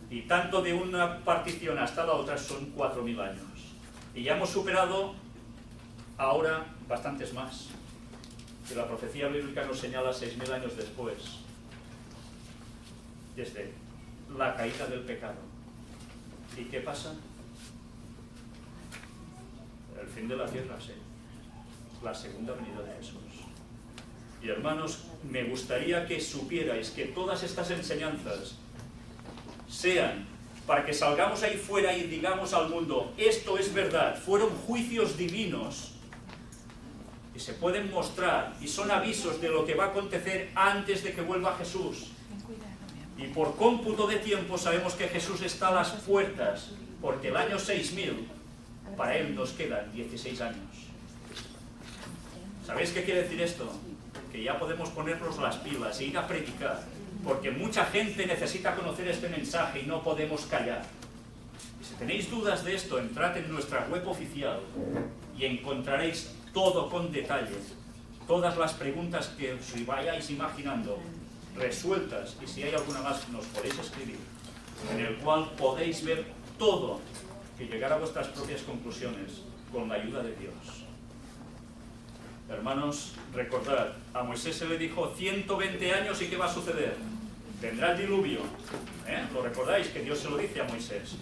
Y tanto de una partición hasta la otra son 4000 años. Y ya hemos superado ahora bastantes más, que la profecía bíblica nos señala 6000 años después, desde la caída del pecado. ¿Y qué pasa? El fin de la tierra, sí. La segunda venida de Jesús. Y hermanos, me gustaría que supierais que todas estas enseñanzas sean para que salgamos ahí fuera y digamos al mundo, esto es verdad, fueron juicios divinos y se pueden mostrar y son avisos de lo que va a acontecer antes de que vuelva Jesús. Y por cómputo de tiempo sabemos que Jesús está a las puertas, porque el año 6000, para Él nos quedan 16 años. ¿Sabéis qué quiere decir esto? Que ya podemos ponernos las pilas e ir a predicar, porque mucha gente necesita conocer este mensaje y no podemos callar. Y si tenéis dudas de esto, entrad en nuestra web oficial y encontraréis todo con detalle, todas las preguntas que os vayáis imaginando, resueltas, y si hay alguna más nos podéis escribir, en el cual podéis ver todo y llegar a vuestras propias conclusiones con la ayuda de Dios. Hermanos, recordad, a Moisés se le dijo 120 años y ¿qué va a suceder? Vendrá el diluvio. ¿Lo recordáis? Que Dios se lo dice a Moisés.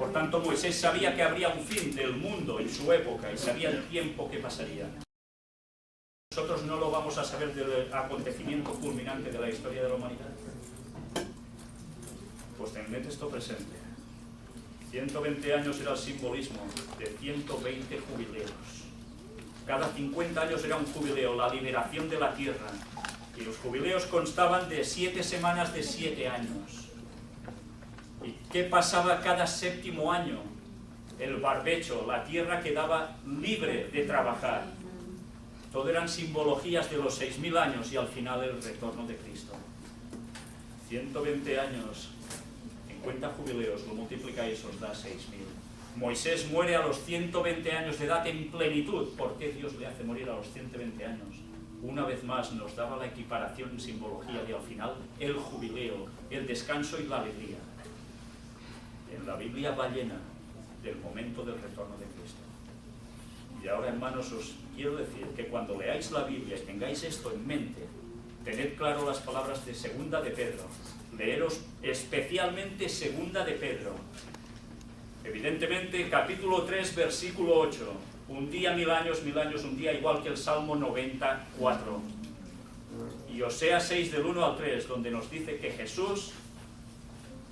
Por tanto, Moisés sabía que habría un fin del mundo en su época y sabía el tiempo que pasaría. Nosotros no lo vamos a saber del acontecimiento culminante de la historia de la humanidad. Pues tened esto presente. 120 años era el simbolismo de 120 jubileos. Cada 50 años era un jubileo, la liberación de la tierra. Y los jubileos constaban de 7 semanas de 7 años. ¿Y qué pasaba cada séptimo año? El barbecho, la tierra quedaba libre de trabajar. Todo eran simbologías de los 6000 años y al final el retorno de Cristo. 120 años, 50 jubileos, lo multiplicáis, os da 6000. Moisés muere a los 120 años de edad en plenitud. ¿Por qué Dios le hace morir a los 120 años? Una vez más nos daba la equiparación en simbología de al final el jubileo, el descanso y la alegría. En la Biblia va llena del momento del retorno de Cristo. Y ahora, hermanos, os quiero decir que cuando leáis la Biblia y tengáis esto en mente, tened claro las palabras de Segunda de Pedro. Leeros especialmente Segunda de Pedro. Evidentemente, capítulo 3, versículo 8. Un día, 1000 años, un día, igual que el Salmo 94. Y Oseas 6, del 1 al 3, donde nos dice que Jesús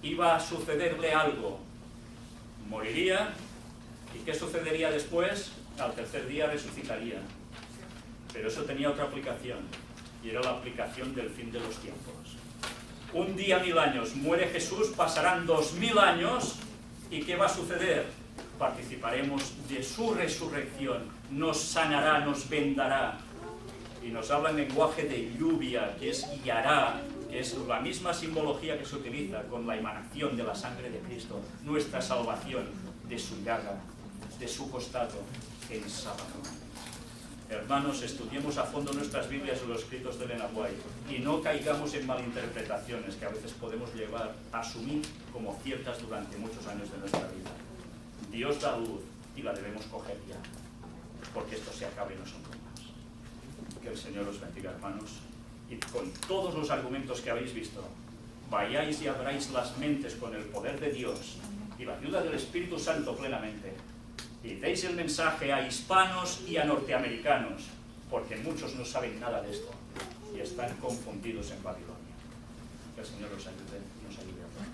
iba a sucederle algo. Moriría, ¿y qué sucedería después? Al tercer día resucitaría. Pero eso tenía otra aplicación, y era la aplicación del fin de los tiempos. Un día, 1000 años, muere Jesús, pasarán 2000 años, ¿y qué va a suceder? Participaremos de su resurrección, nos sanará, nos vendará. Y nos habla en lenguaje de lluvia, que es guiará, que es la misma simbología que se utiliza con la emanación de la sangre de Cristo, nuestra salvación de su llaga, de su costado en sábado. Hermanos, estudiemos a fondo nuestras Biblias y los escritos de Elena White y no caigamos en malinterpretaciones que a veces podemos llevar a asumir como ciertas durante muchos años de nuestra vida. Dios da luz y la debemos coger ya, porque esto se acabe y no son bromas. Que el Señor os bendiga, hermanos, y con todos los argumentos que habéis visto, vayáis y abráis las mentes con el poder de Dios y la ayuda del Espíritu Santo plenamente, y deis el mensaje a hispanos y a norteamericanos, porque muchos no saben nada de esto y están confundidos en Babilonia. Que el Señor os ayude y nos ayude a todos.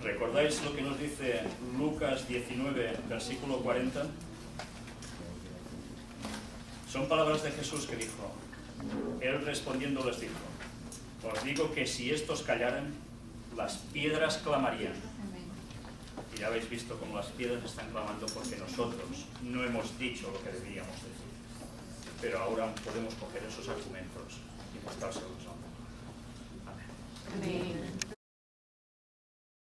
¿Recordáis lo que nos dice Lucas 19, versículo 40? Son palabras de Jesús que dijo. Él respondiendo les dijo: os digo que si estos callaran, las piedras clamarían. Y ya habéis visto cómo las piedras están clamando porque nosotros no hemos dicho lo que deberíamos decir. Pero ahora podemos coger esos argumentos y mostrárselos a otros. Amén. Amén.